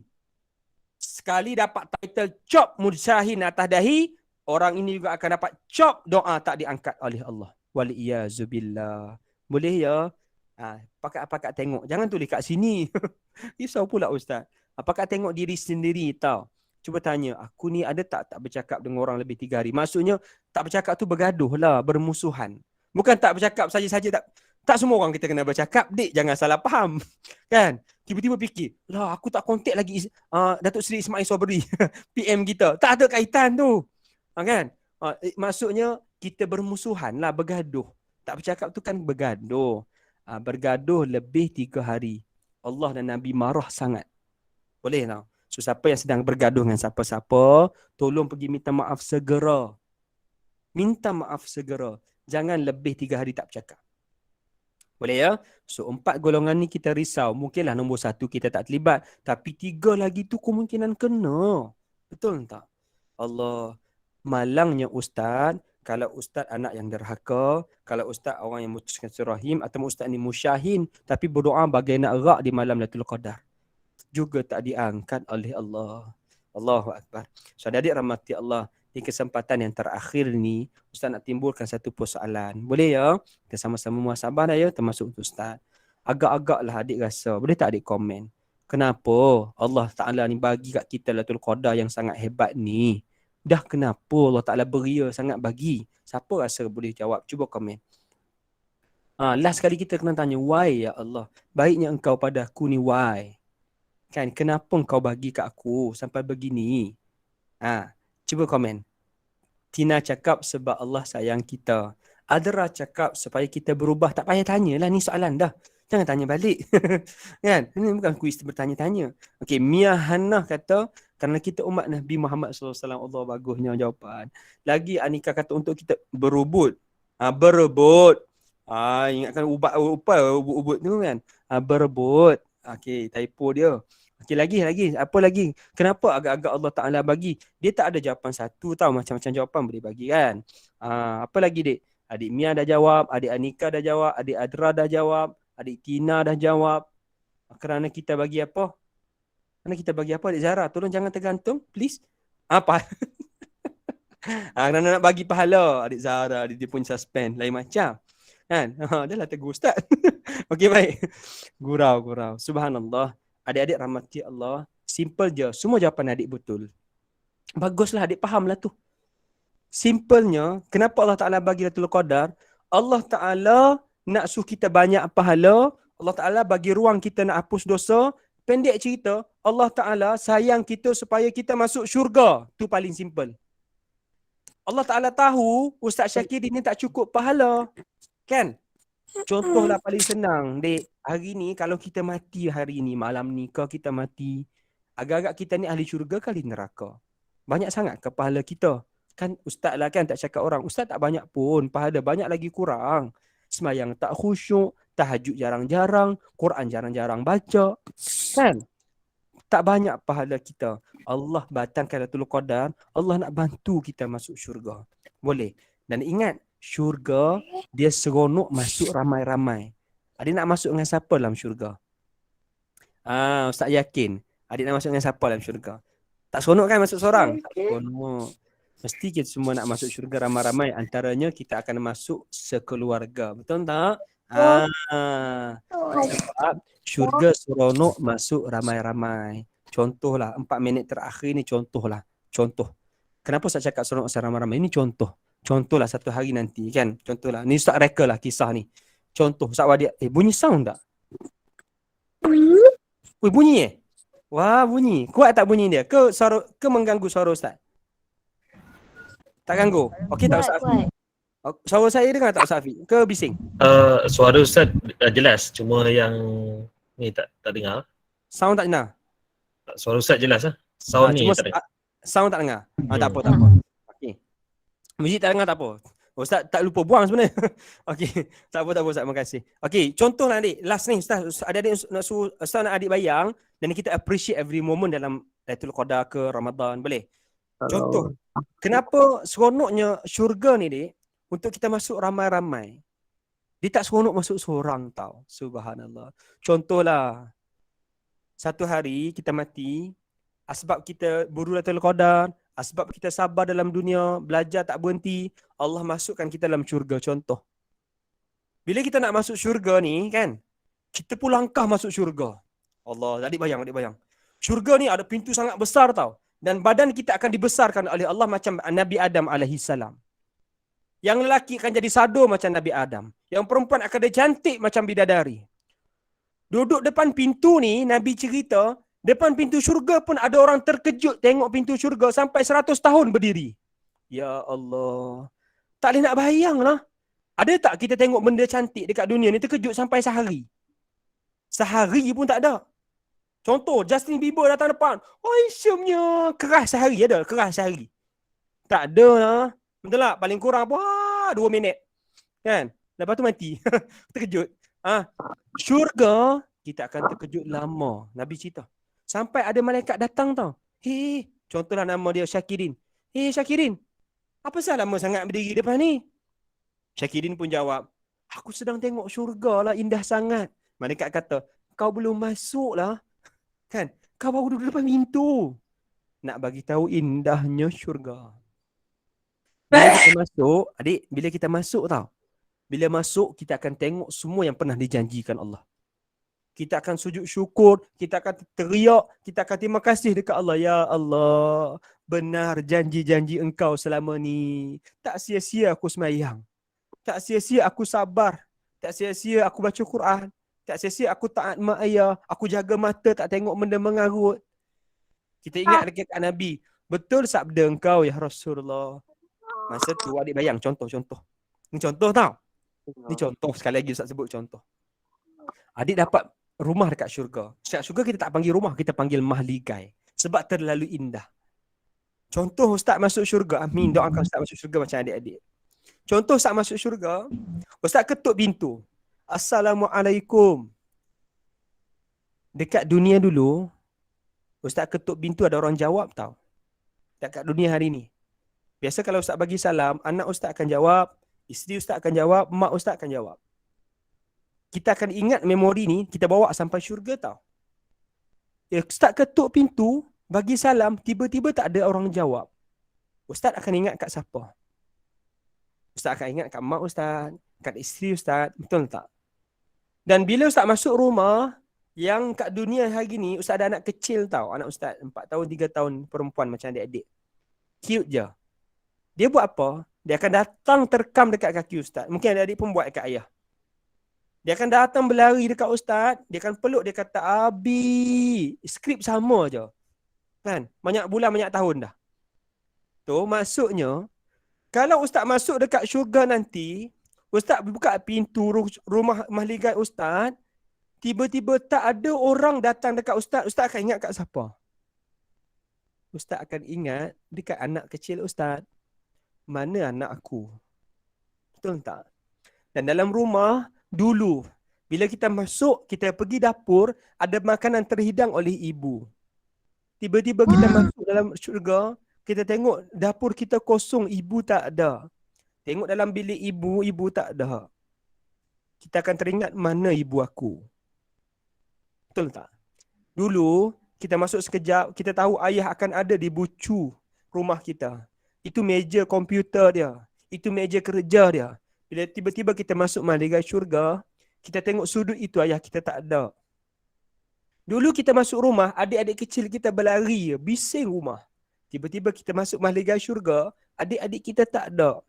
Sekali dapat title cop musyahin atas dahi, orang ini juga akan dapat cop doa tak diangkat oleh Allah. Waliyazubillah. Boleh ya? Pakat-pakat tengok. Jangan tulis kat sini. Risau pula Ustaz. Pakat tengok diri sendiri tau. Cuba tanya, aku ni ada tak bercakap dengan orang lebih 3 hari? Maksudnya, tak bercakap tu bergaduh lah, bermusuhan. Bukan tak bercakap saja-saja. Tak semua orang kita kena bercakap. Dik, jangan salah faham. Kan? Tiba-tiba fikir, lah aku tak kontak lagi Datuk Seri Ismail Sobri. PM kita. Tak ada kaitan tu. Kan? Maksudnya, kita bermusuhan lah, bergaduh. Tak bercakap tu kan bergaduh. Bergaduh lebih 3 hari. Allah dan Nabi marah sangat. Boleh tak? So, siapa yang sedang bergaduh dengan siapa-siapa, tolong pergi minta maaf segera. Minta maaf segera. Jangan lebih 3 hari tak bercakap. Boleh ya? So 4 golongan ni kita risau. Mungkinlah nombor 1 kita tak terlibat. Tapi 3 lagi tu kemungkinan kena. Betul tak? Allah. Malangnya Ustaz. Kalau Ustaz anak yang derhaka. Kalau Ustaz orang yang memutuskan silaturahim. Atau Ustaz ni musyahin. Tapi berdoa bagai nak rak di malam Lailatul Qadar. Juga tak diangkat oleh Allah. Allahu Akbar. So adik rahmati Allah. Di kesempatan yang terakhir ni, Ustaz nak timbulkan satu persoalan. Boleh ya? Kita sama-sama muhasabah dah ya, termasuk untuk Ustaz. Agak-agaklah adik rasa. Boleh tak adik komen? Kenapa Allah Ta'ala ni bagi kat kita Lailatul Qadar yang sangat hebat ni? Dah kenapa Allah Ta'ala beria sangat bagi? Siapa rasa boleh jawab? Cuba komen. Last kali kita kena tanya, why ya Allah? Baiknya engkau pada aku ni, why? Kan, kenapa engkau bagi kat aku sampai begini? Cuba komen. Tina cakap sebab Allah sayang kita. Adra cakap supaya kita berubah. Tak payah tanyalah, ni soalan dah. Jangan tanya balik. Kan? Ini bukan kuis bertanya-tanya. Okey, Mia Hannah kata, kerana kita umat Nabi Muhammad SAW. Allah, bagusnya jawapan. Lagi Anika kata untuk kita berebut. Berebut. Ingatkan ubut tu kan. Berebut. Okey, typo dia. Okey, lagi. Apa lagi? Kenapa agak-agak Allah Ta'ala bagi? Dia tak ada jawapan satu tau. Macam-macam jawapan boleh bagi kan. Apa lagi dik? Adik Mia dah jawab. Adik Anika dah jawab. Adik Adra dah jawab. Adik Tina dah jawab. Kerana kita bagi apa? Kerana kita bagi apa adik Zara? Tolong jangan tergantung. Please. Apa? Kerana nak bagi pahala. Adik Zara. Dia pun suspend. Lain macam. Kan? Dah lah tegur Ustaz. Okey, baik. Gurau. Subhanallah. Adik-adik rahmati Allah, simple je. Semua jawapan adik betul. Baguslah adik fahamlah tu. Simpelnya, kenapa Allah Ta'ala bagi Lailatul Qadar? Allah Ta'ala nak suruh kita banyak pahala. Allah Ta'ala bagi ruang kita nak hapus dosa. Pendek cerita, Allah Ta'ala sayang kita supaya kita masuk syurga. Tu paling simple. Allah Ta'ala tahu Ustaz Syakir ini tak cukup pahala. Kan? Contohlah paling senang, dek. Hari ni kalau kita mati hari ni, malam ni kalau kita mati, agak-agak kita ni ahli syurga kali neraka. Banyak sangat ke pahala kita? Kan Ustaz lah kan tak cakap orang. Ustaz tak banyak pun, pahala banyak lagi kurang. Semayang tak khusyuk, tahajud jarang-jarang, Quran jarang-jarang baca. Kan? Tak banyak pahala kita. Allah batangkan Lailatul Qadar, Allah nak bantu kita masuk syurga. Boleh. Dan ingat, syurga, dia seronok masuk ramai-ramai. Adik nak masuk dengan siapa dalam syurga? Ustaz yakin. Adik nak masuk dengan siapa dalam syurga? Tak seronok kan masuk seorang? Tak seronok. Mesti kita semua nak masuk syurga ramai-ramai. Antaranya kita akan masuk sekeluarga. Betul tak? Sebab syurga seronok masuk ramai-ramai. Contohlah, 4 minit terakhir ni contohlah. Contoh. Kenapa saya cakap seronok masuk ramai-ramai? Ini contoh. Contohlah satu hari nanti kan. Contohlah. Ni Ustaz reka lah kisah ni. Contoh. Ustaz Wadiak. Bunyi sound tak? Bunyi Wah, bunyi. Kuat tak bunyi dia? Ke mengganggu suara Ustaz? Tak ganggu? Okey tak Ustaz? Suara saya dengar tak Ustaz Afiq? Ke bising? Suara Ustaz jelas, cuma yang ni tak dengar. Sound tak dengar? Suara Ustaz jelas lah. Sound ni Cuma tak dengar. sound tak dengar? Tak apa, tak apa. Okey. Muzik tak dengar tak apa. Ustaz tak lupa buang sebenarnya. Okey, tak apa Ustaz, terima kasih. Okey, contohlah adik, last ni Ustaz, adik-adik nak suruh Ustaz nak adik bayang dan kita appreciate every moment dalam Lailatul Qadar ke Ramadan, boleh? Contoh, kenapa seronoknya syurga ni dik, untuk kita masuk ramai-ramai. Dia tak seronok masuk seorang tau. Subhanallah. Contohlah, satu hari kita mati, asbab kita buru Lailatul Qadar, asbab kita sabar dalam dunia, belajar tak berhenti, Allah masukkan kita dalam syurga. Contoh. Bila kita nak masuk syurga ni kan, kita pun langkah masuk syurga. Allah, adik bayang. Syurga ni ada pintu sangat besar tau. Dan badan kita akan dibesarkan oleh Allah macam Nabi Adam alaihissalam. Yang lelaki akan jadi sado macam Nabi Adam. Yang perempuan akan jadi cantik macam bidadari. Duduk depan pintu ni, Nabi cerita, depan pintu syurga pun ada orang terkejut tengok pintu syurga sampai 100 tahun berdiri. Ya Allah. Tak boleh nak bayang lah. Ada tak kita tengok benda cantik dekat dunia ni terkejut sampai sehari? Sehari pun tak ada. Contoh, Justin Bieber datang depan. Aisyamnya. Keras sehari ada? Keras sehari. Tak ada lah. Betul tak? Paling kurang apa? 2 minit. Kan? Lepas tu mati. Terkejut. Syurga, kita akan terkejut lama. Nabi cerita. Sampai ada malaikat datang tau. Hei, contohlah nama dia Syakirin. Hei Syakirin, apa salah lama sangat berdiri depan ni? Syakirin pun jawab, aku sedang tengok syurga lah, indah sangat. Malaikat kata, kau belum masuk lah. Kan? Kau baru duduk depan pintu. Nak bagi tahu indahnya syurga. Bila kita masuk, adik, bila kita masuk tau. Bila masuk, kita akan tengok semua yang pernah dijanjikan Allah. Kita akan sujud syukur, kita akan teriak, kita akan terima kasih dekat Allah. Ya Allah, benar janji-janji engkau selama ni. Tak sia-sia aku semayang. Tak sia-sia aku sabar. Tak sia-sia aku baca Quran. Tak sia-sia aku taat mak ayah. Aku jaga mata tak tengok benda mengarut. Kita ingat dekat Nabi. Betul sabda engkau ya Rasulullah. Masa tu adik bayang contoh-contoh. Ni contoh tau. Ni contoh, sekali lagi Ustaz sebut contoh. Adik dapat rumah dekat syurga. Dekat syurga kita tak panggil rumah, kita panggil mahligai. Sebab terlalu indah. Contoh Ustaz masuk syurga. Amin, doakan Ustaz masuk syurga macam adik-adik. Contoh Ustaz masuk syurga. Ustaz ketuk pintu. Assalamualaikum. Dekat dunia dulu, Ustaz ketuk pintu ada orang jawab tau. Dekat dunia hari ni. Biasa kalau Ustaz bagi salam, anak Ustaz akan jawab, isteri Ustaz akan jawab, mak Ustaz akan jawab. Kita akan ingat memori ni, kita bawa sampai syurga tau. Ustaz ketuk pintu, bagi salam, tiba-tiba tak ada orang jawab. Ustaz akan ingat kat siapa? Ustaz akan ingat kat mak Ustaz, kat isteri Ustaz, betul tak? Dan bila Ustaz masuk rumah, yang kat dunia hari ni, Ustaz ada anak kecil tau. Anak Ustaz 4 tahun, 3 tahun, perempuan macam adik-adik. Cute je. Dia buat apa? Dia akan datang terkam dekat kaki Ustaz. Mungkin adik-adik pun buat dekat ayah. Dia akan datang berlari dekat Ustaz. Dia akan peluk, dia kata, Abi. Skrip sama je. Kan? Banyak bulan, banyak tahun dah. Tu maksudnya, kalau Ustaz masuk dekat syurga nanti, Ustaz buka pintu rumah mahligai Ustaz, tiba-tiba tak ada orang datang dekat Ustaz, Ustaz akan ingat kat siapa? Ustaz akan ingat dekat anak kecil Ustaz. Mana anak aku? Betul tak? Dan dalam rumah, dulu, bila kita masuk, kita pergi dapur, ada makanan terhidang oleh ibu. Tiba-tiba kita masuk dalam syurga, kita tengok dapur kita kosong, ibu tak ada. Tengok dalam bilik ibu, ibu tak ada. Kita akan teringat mana ibu aku. Betul tak? Dulu, kita masuk sekejap, kita tahu ayah akan ada di bucu rumah kita. Itu meja komputer dia. Itu meja kerja dia. Bila tiba-tiba kita masuk mahligai syurga, kita tengok sudut itu ayah kita tak ada. Dulu kita masuk rumah, adik-adik kecil kita berlari, bising rumah. Tiba-tiba kita masuk mahligai syurga, adik-adik kita tak ada.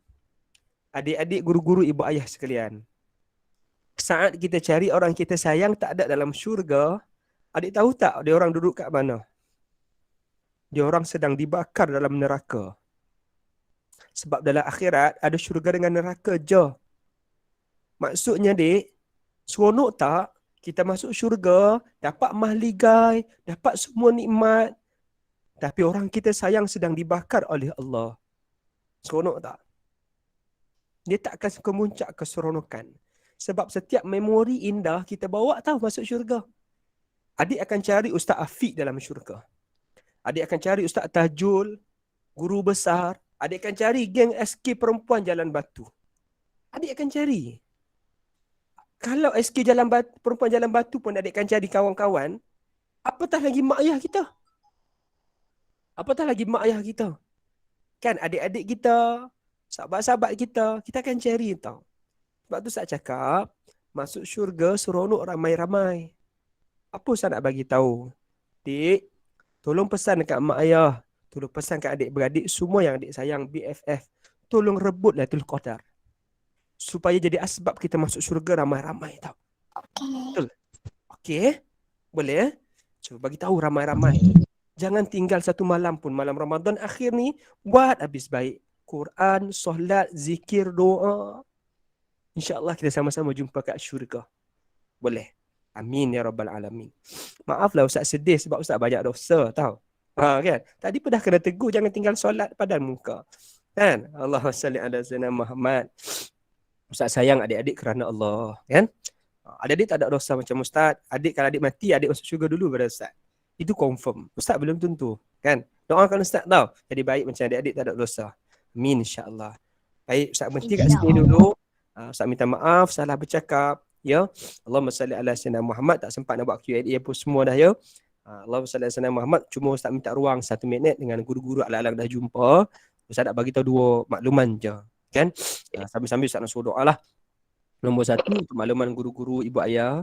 Adik-adik, guru-guru, ibu ayah sekalian. Saat kita cari orang kita sayang tak ada dalam syurga, adik tahu tak dia orang duduk kat mana? Dia orang sedang dibakar dalam neraka. Sebab dalam akhirat ada syurga dengan neraka je. Maksudnya dik, seronok tak kita masuk syurga, dapat mahligai, dapat semua nikmat, tapi orang kita sayang sedang dibakar oleh Allah. Seronok tak? Dia tak akan kemuncak keseronokan. Sebab setiap memori indah kita bawa tahu masuk syurga. Adik akan cari Ustaz Afiq dalam syurga. Adik akan cari Ustaz Tajul, guru besar. Adik akan cari geng SK perempuan Jalan Batu. Adik akan cari. Kalau SK perempuan Jalan Batu pun adik akan cari kawan-kawan, apatah lagi mak ayah kita. Apatah lagi mak ayah kita. Kan adik-adik kita, sahabat-sahabat kita akan cari tau. Sebab tu saya cakap, masuk syurga seronok ramai-ramai. Apa saya nak bagi tahu? Dik, tolong pesan dekat mak ayah, tolong pesan kat adik-beradik semua yang adik sayang BFF, tolong rebut Lailatul Qadar. Supaya jadi asbab kita masuk syurga ramai-ramai tau. Betul? Okey? Boleh? Cuba bagi tahu ramai-ramai. Jangan tinggal satu malam pun. Malam Ramadan akhir ni, buat habis baik. Quran, solat, zikir, doa. InsyaAllah kita sama-sama jumpa kat syurga. Boleh? Amin ya Rabbal Alamin. Maaflah Ustaz sedih sebab Ustaz banyak dosa tau. Kan? Tadi pun dah kena tegur jangan tinggal solat padan muka. Kan? Allahumma salli ala sayyidina Muhammad. Ustaz sayang adik-adik kerana Allah. Kan? Adik-adik tak ada dosa macam Ustaz. Adik kalau adik mati, adik masuk syurga dulu pada Ustaz. Itu confirm. Ustaz belum tentu. Kan? Doakan Ustaz tau. Jadi baik macam adik-adik tak ada dosa. Amin insyaAllah. Baik, Ustaz berhenti kat sini dulu. Ustaz minta maaf, salah bercakap. Ya. Allahumma salli ala sayyidina Muhammad. Tak sempat nak buat Q&A apa semua dah ya. Allahumma salli ala sayyidina Muhammad. Cuma Ustaz minta ruang 1 minit dengan guru-guru ala-ala dah jumpa. Ustaz nak bagi tahu 2 makluman je. Kan? Sambil-sambil Ustaz nak suruh doa lah. Nombor 1 untuk makluman guru-guru ibu ayah.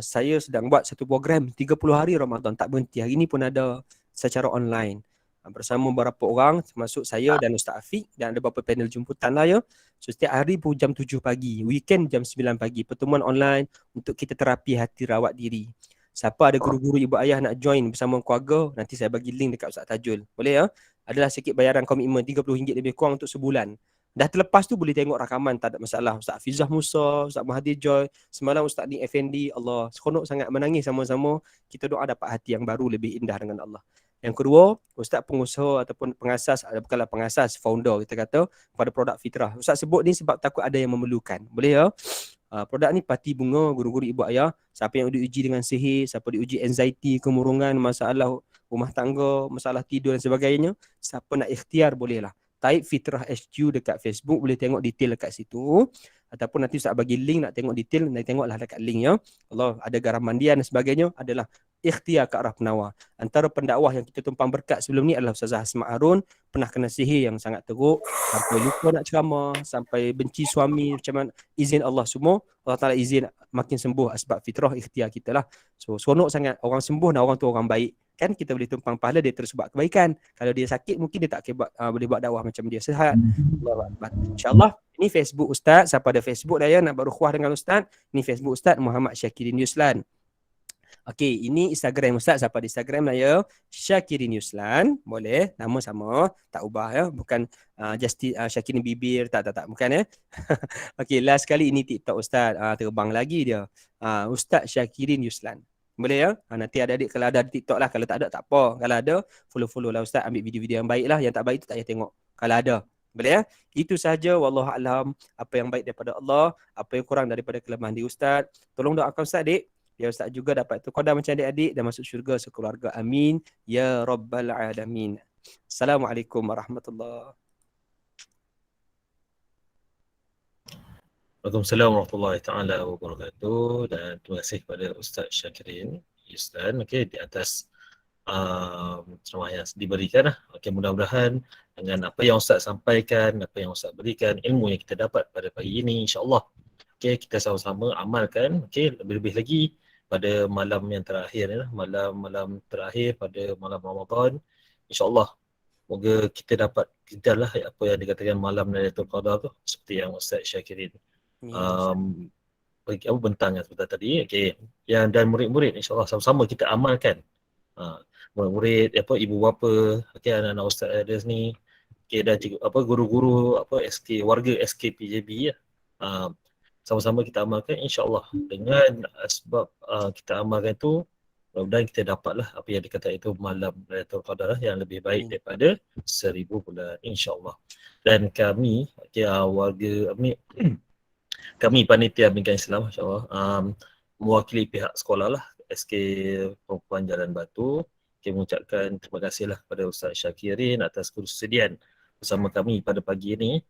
Saya sedang buat satu program 30 hari Ramadan tak berhenti. Hari ni pun ada secara online. Bersama beberapa orang termasuk saya dan Ustaz Afiq dan ada beberapa panel jemputan lah ya. So setiap hari pun jam 7 pagi, weekend jam 9 pagi, pertemuan online untuk kita terapi hati rawat diri. Siapa ada guru-guru ibu ayah nak join bersama keluarga, nanti saya bagi link dekat Ustaz Tajul. Boleh ya? Adalah sikit bayaran komitmen RM30 lebih kurang untuk sebulan. Dah terlepas tu boleh tengok rakaman, tak ada masalah. Ustaz Hafizah Musa, Ustaz Mahathir Joy, semalam Ustaz Ni Effendi, Allah seronok sangat menangis sama-sama. Kita doa dapat hati yang baru lebih indah dengan Allah. Yang kedua, Ustaz pengusaha ataupun pengasas, bukanlah pengasas, founder kita kata pada produk Fitrah. Ustaz sebut ni sebab takut ada yang memerlukan. Boleh ya? Produk ni Pati Bunga, guru-guru ibu ayah. Siapa yang diuji dengan sihir, siapa diuji anxiety, kemurungan, masalah rumah tangga, masalah tidur dan sebagainya. Siapa nak ikhtiar bolehlah. Type Fitrah HQ dekat Facebook, boleh tengok detail dekat situ. Ataupun nanti Ustaz bagi link nak tengok detail, nanti tengoklah dekat link ya. Allah ada garam mandian dan sebagainya adalah ikhtiar ke arah penawar. Antara pendakwah yang kita tumpang berkat sebelum ni adalah Ustazah Asma Harun, pernah kena sihir yang sangat teruk, sampai lupa nak ceramah, sampai benci suami, macam mana izin Allah semua. Allah Ta'ala izin makin sembuh sebab fitrah ikhtiar kita lah. So seronok sangat orang sembuh dan orang tu orang baik. Kan kita boleh tumpang pahala dia terus buat kebaikan. Kalau dia sakit mungkin dia tak boleh buat dakwah macam dia sihat. InsyaAllah. Ini Facebook Ustaz. Siapa ada Facebook dah ya nak berukhuwah dengan Ustaz. Ini Facebook Ustaz Muhammad Syakirin Yuslan. Okey, ini Instagram Ustaz. Siapa ada Instagram lah ya. Syakirin Yuslan. Boleh. Nama sama. Tak ubah ya. Bukan Syakirin Bibir. Tak. Bukan ya. Okey, last kali ini TikTok Ustaz. Terbang lagi dia. Ustaz Syakirin Yuslan. Boleh ya? Nanti adik-adik kalau ada TikTok lah. Kalau tak ada tak apa. Kalau ada, follow lah Ustaz. Ambil video-video yang baik lah. Yang tak baik tu tak payah tengok. Kalau ada. Boleh ya? Itu sahaja. Wallahualam. Apa yang baik daripada Allah. Apa yang kurang daripada kelemahan di Ustaz. Tolong doakan Ustaz adik. Ya Ustaz juga dapat tuqadah macam adik-adik. Dan masuk syurga sekeluarga. Amin. Ya Rabbal Alamin. Assalamualaikum warahmatullahi. Waalaikumsalam warahmatullahi taala wabarakatuh, dan terima kasih kepada Ustaz Syakirin Yuslan di atas ceramah yang diberikan lah. Mudah-mudahan dengan apa yang Ustaz sampaikan, apa yang Ustaz berikan, ilmu yang kita dapat pada pagi ini insya-Allah kita sama-sama amalkan lebih-lebih lagi pada malam yang terakhir malam terakhir pada malam Ramadan insya-Allah. Moga kita dapat kejarlah apa yang dikatakan malam Lailatul Qadar tu seperti yang Ustaz Syakirin bentang yang sebentar tadi. Yang dan murid-murid insya-Allah sama-sama kita amalkan. Murid-murid ibu bapa, anak-anak ustaz ada ni, Okay, dan juga guru-guru SK warga SKPJB ya. Sama-sama kita amalkan insya-Allah dengan sebab kita amalkan tu mudah-mudahan kita dapatlah apa yang dikatakan itu malam Lailatul Qadar yang lebih baik daripada 1000 bulan insya-Allah. Dan kami warga kami panitia Bimbingan Islam insya-Allah mewakili pihak sekolah lah SK Perempuan Jalan Batu. Kita mengucapkan terima kasihlah kepada Ustaz Syakirin atas kesediaan bersama kami pada pagi ini,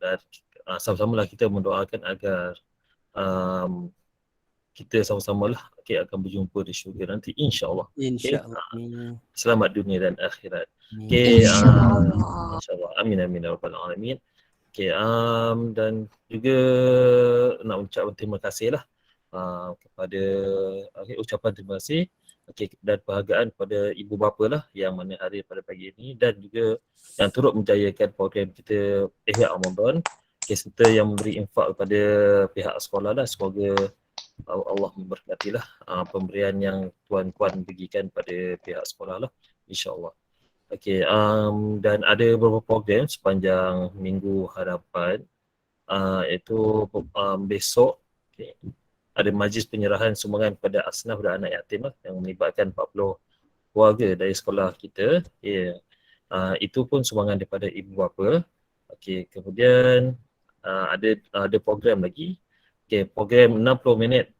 dan sama-sama lah kita mendoakan agar kita sama-sama lah akan berjumpa di syurga nanti insya-Allah. InsyaAllah. Selamat dunia dan akhirat. Insya-Allah. Amin amin ya rabbal alamin. Dan juga nak ucapkan terima kasih lah kepada ucapan terima kasih dan penghargaan kepada ibu bapa lah yang mana hadir pada pagi ini dan juga yang turut menjayakan program kita Ihya Ramadan, serta yang memberi infak kepada pihak sekolah lah. Semoga Allah memberkatilah pemberian yang tuan-tuan berikan pada pihak sekolah lah insya-Allah. Dan ada beberapa program sepanjang minggu hadapan, iaitu besok ada majlis penyerahan sumbangan kepada asnaf dan anak yatim lah, yang melibatkan 40 keluarga dari sekolah kita. Itu pun sumbangan daripada ibu bapa. Kemudian ada program lagi, program 60 minit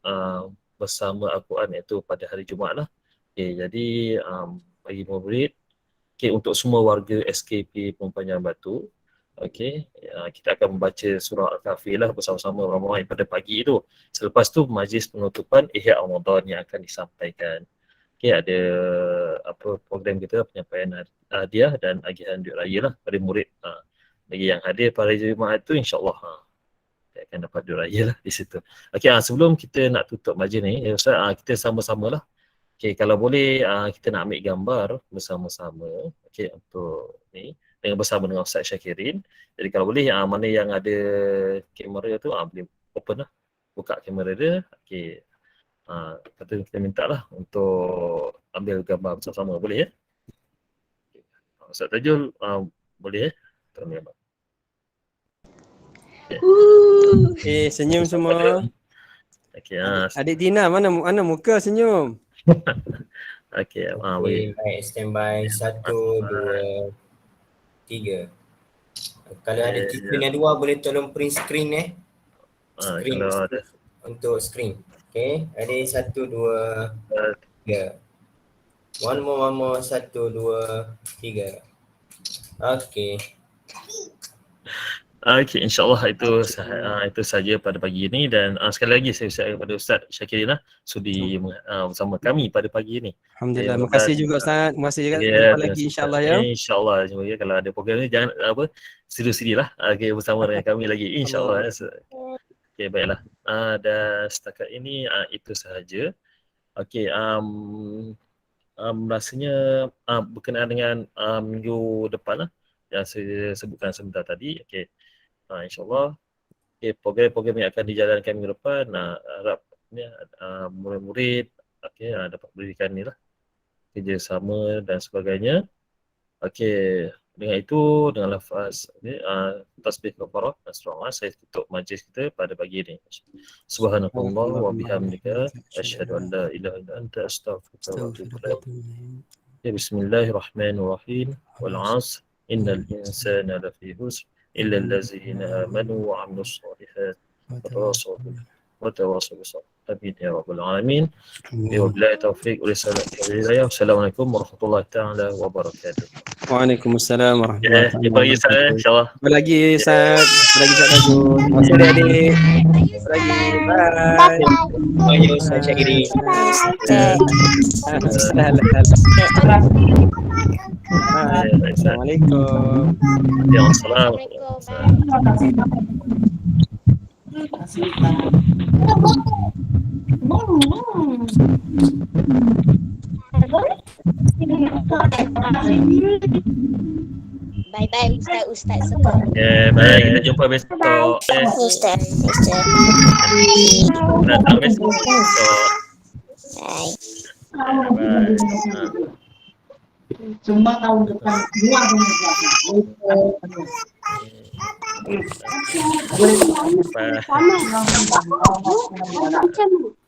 bersama Al-Quran, iaitu pada hari Jumaat lah. Jadi bagi murid, untuk semua warga SKP Perempuan Jalan Batu, kita akan membaca surah Al-Kahfi lah bersama-sama ramai pada pagi itu. Selepas tu majlis penutupan Ihya Ramadan yang akan disampaikan. Ada program kita, penyampaian hadiah dan agihan duit raya lah pada murid. Bagi yang hadir pada Jumaat tu insya-Allah akan dapat duit raya lah di situ. Sebelum kita nak tutup majlis ni, Ustaz, kita sama-sama lah. Kalau boleh kita nak ambil gambar bersama-sama untuk ni bersama dengan Ustaz Syakirin. Jadi kalau boleh mana yang ada kamera tu boleh open lah, buka kamera dia. Kita minta lah untuk ambil gambar bersama-sama, boleh ya? Ustaz Tajul boleh ya? Kita ambil gambar. Senyum semua. Adik Dina mana muka senyum? Boleh. Baik, standby 1, 2, 3. Kalau ada tiga yang dua boleh tolong print screen screen kalau ada untuk screen. Ada 1, 2, 3. One more 1, 2, 3. InsyaAllah itu saja pada pagi ini. Dan sekali lagi saya ucapkan kepada Ustaz Syakirin sudi bersama kami pada pagi ini. Alhamdulillah. Terima kasih juga Ustaz. Terima kasih juga. Jumpa lagi insya-Allah ya. InsyaAllah. Kalau ada program ni jangan sedia-sedia lah bersama dengan kami lagi insya-Allah. Baiklah. Dan setakat ini itu sahaja. Rasanya berkenaan dengan minggu depan lah yang saya sebutkan sebentar tadi. InsyaAllah program-program yang akan dijalankan minggu depan, harapnya murid-murid dapat berikan ni lah kerjasama dan sebagainya. Dengan itu, dengan lafaz tasbih kafarah dan surah saya tutup majlis kita pada pagi ini. Subhanallah wa bihamdika asyhadu an la ilaha illa anta astaghfiruka wa atubu ilaik. Bismillahirrahmanirrahim. Wal 'asr innal insana lafi khusr illa allazina amanu wa 'amilus shalihat wa tawasaw bis sabr. Amin ya rabbal alamin. Wabillahi taufiq wa hidayah. Assalamualaikum warahmatullahi taala wabarakatuh. Waalaikumsalam warahmatullahi wabarakatuh. Jumpa lagi Ustaz insya-Allah. Jumpa lagi Ustaz. Jumpa lagi Ustaz Tajul. Terima kasih adik-adik. Jumpa lagi. Bye. Bye Ustaz Syakirin. Assalamualaikum. Bye-bye Ustaz Seko. Baik, kita jumpa besok. Ustaz. Datang besok. Bye. Bye. Cuma tahun depan semua Apa?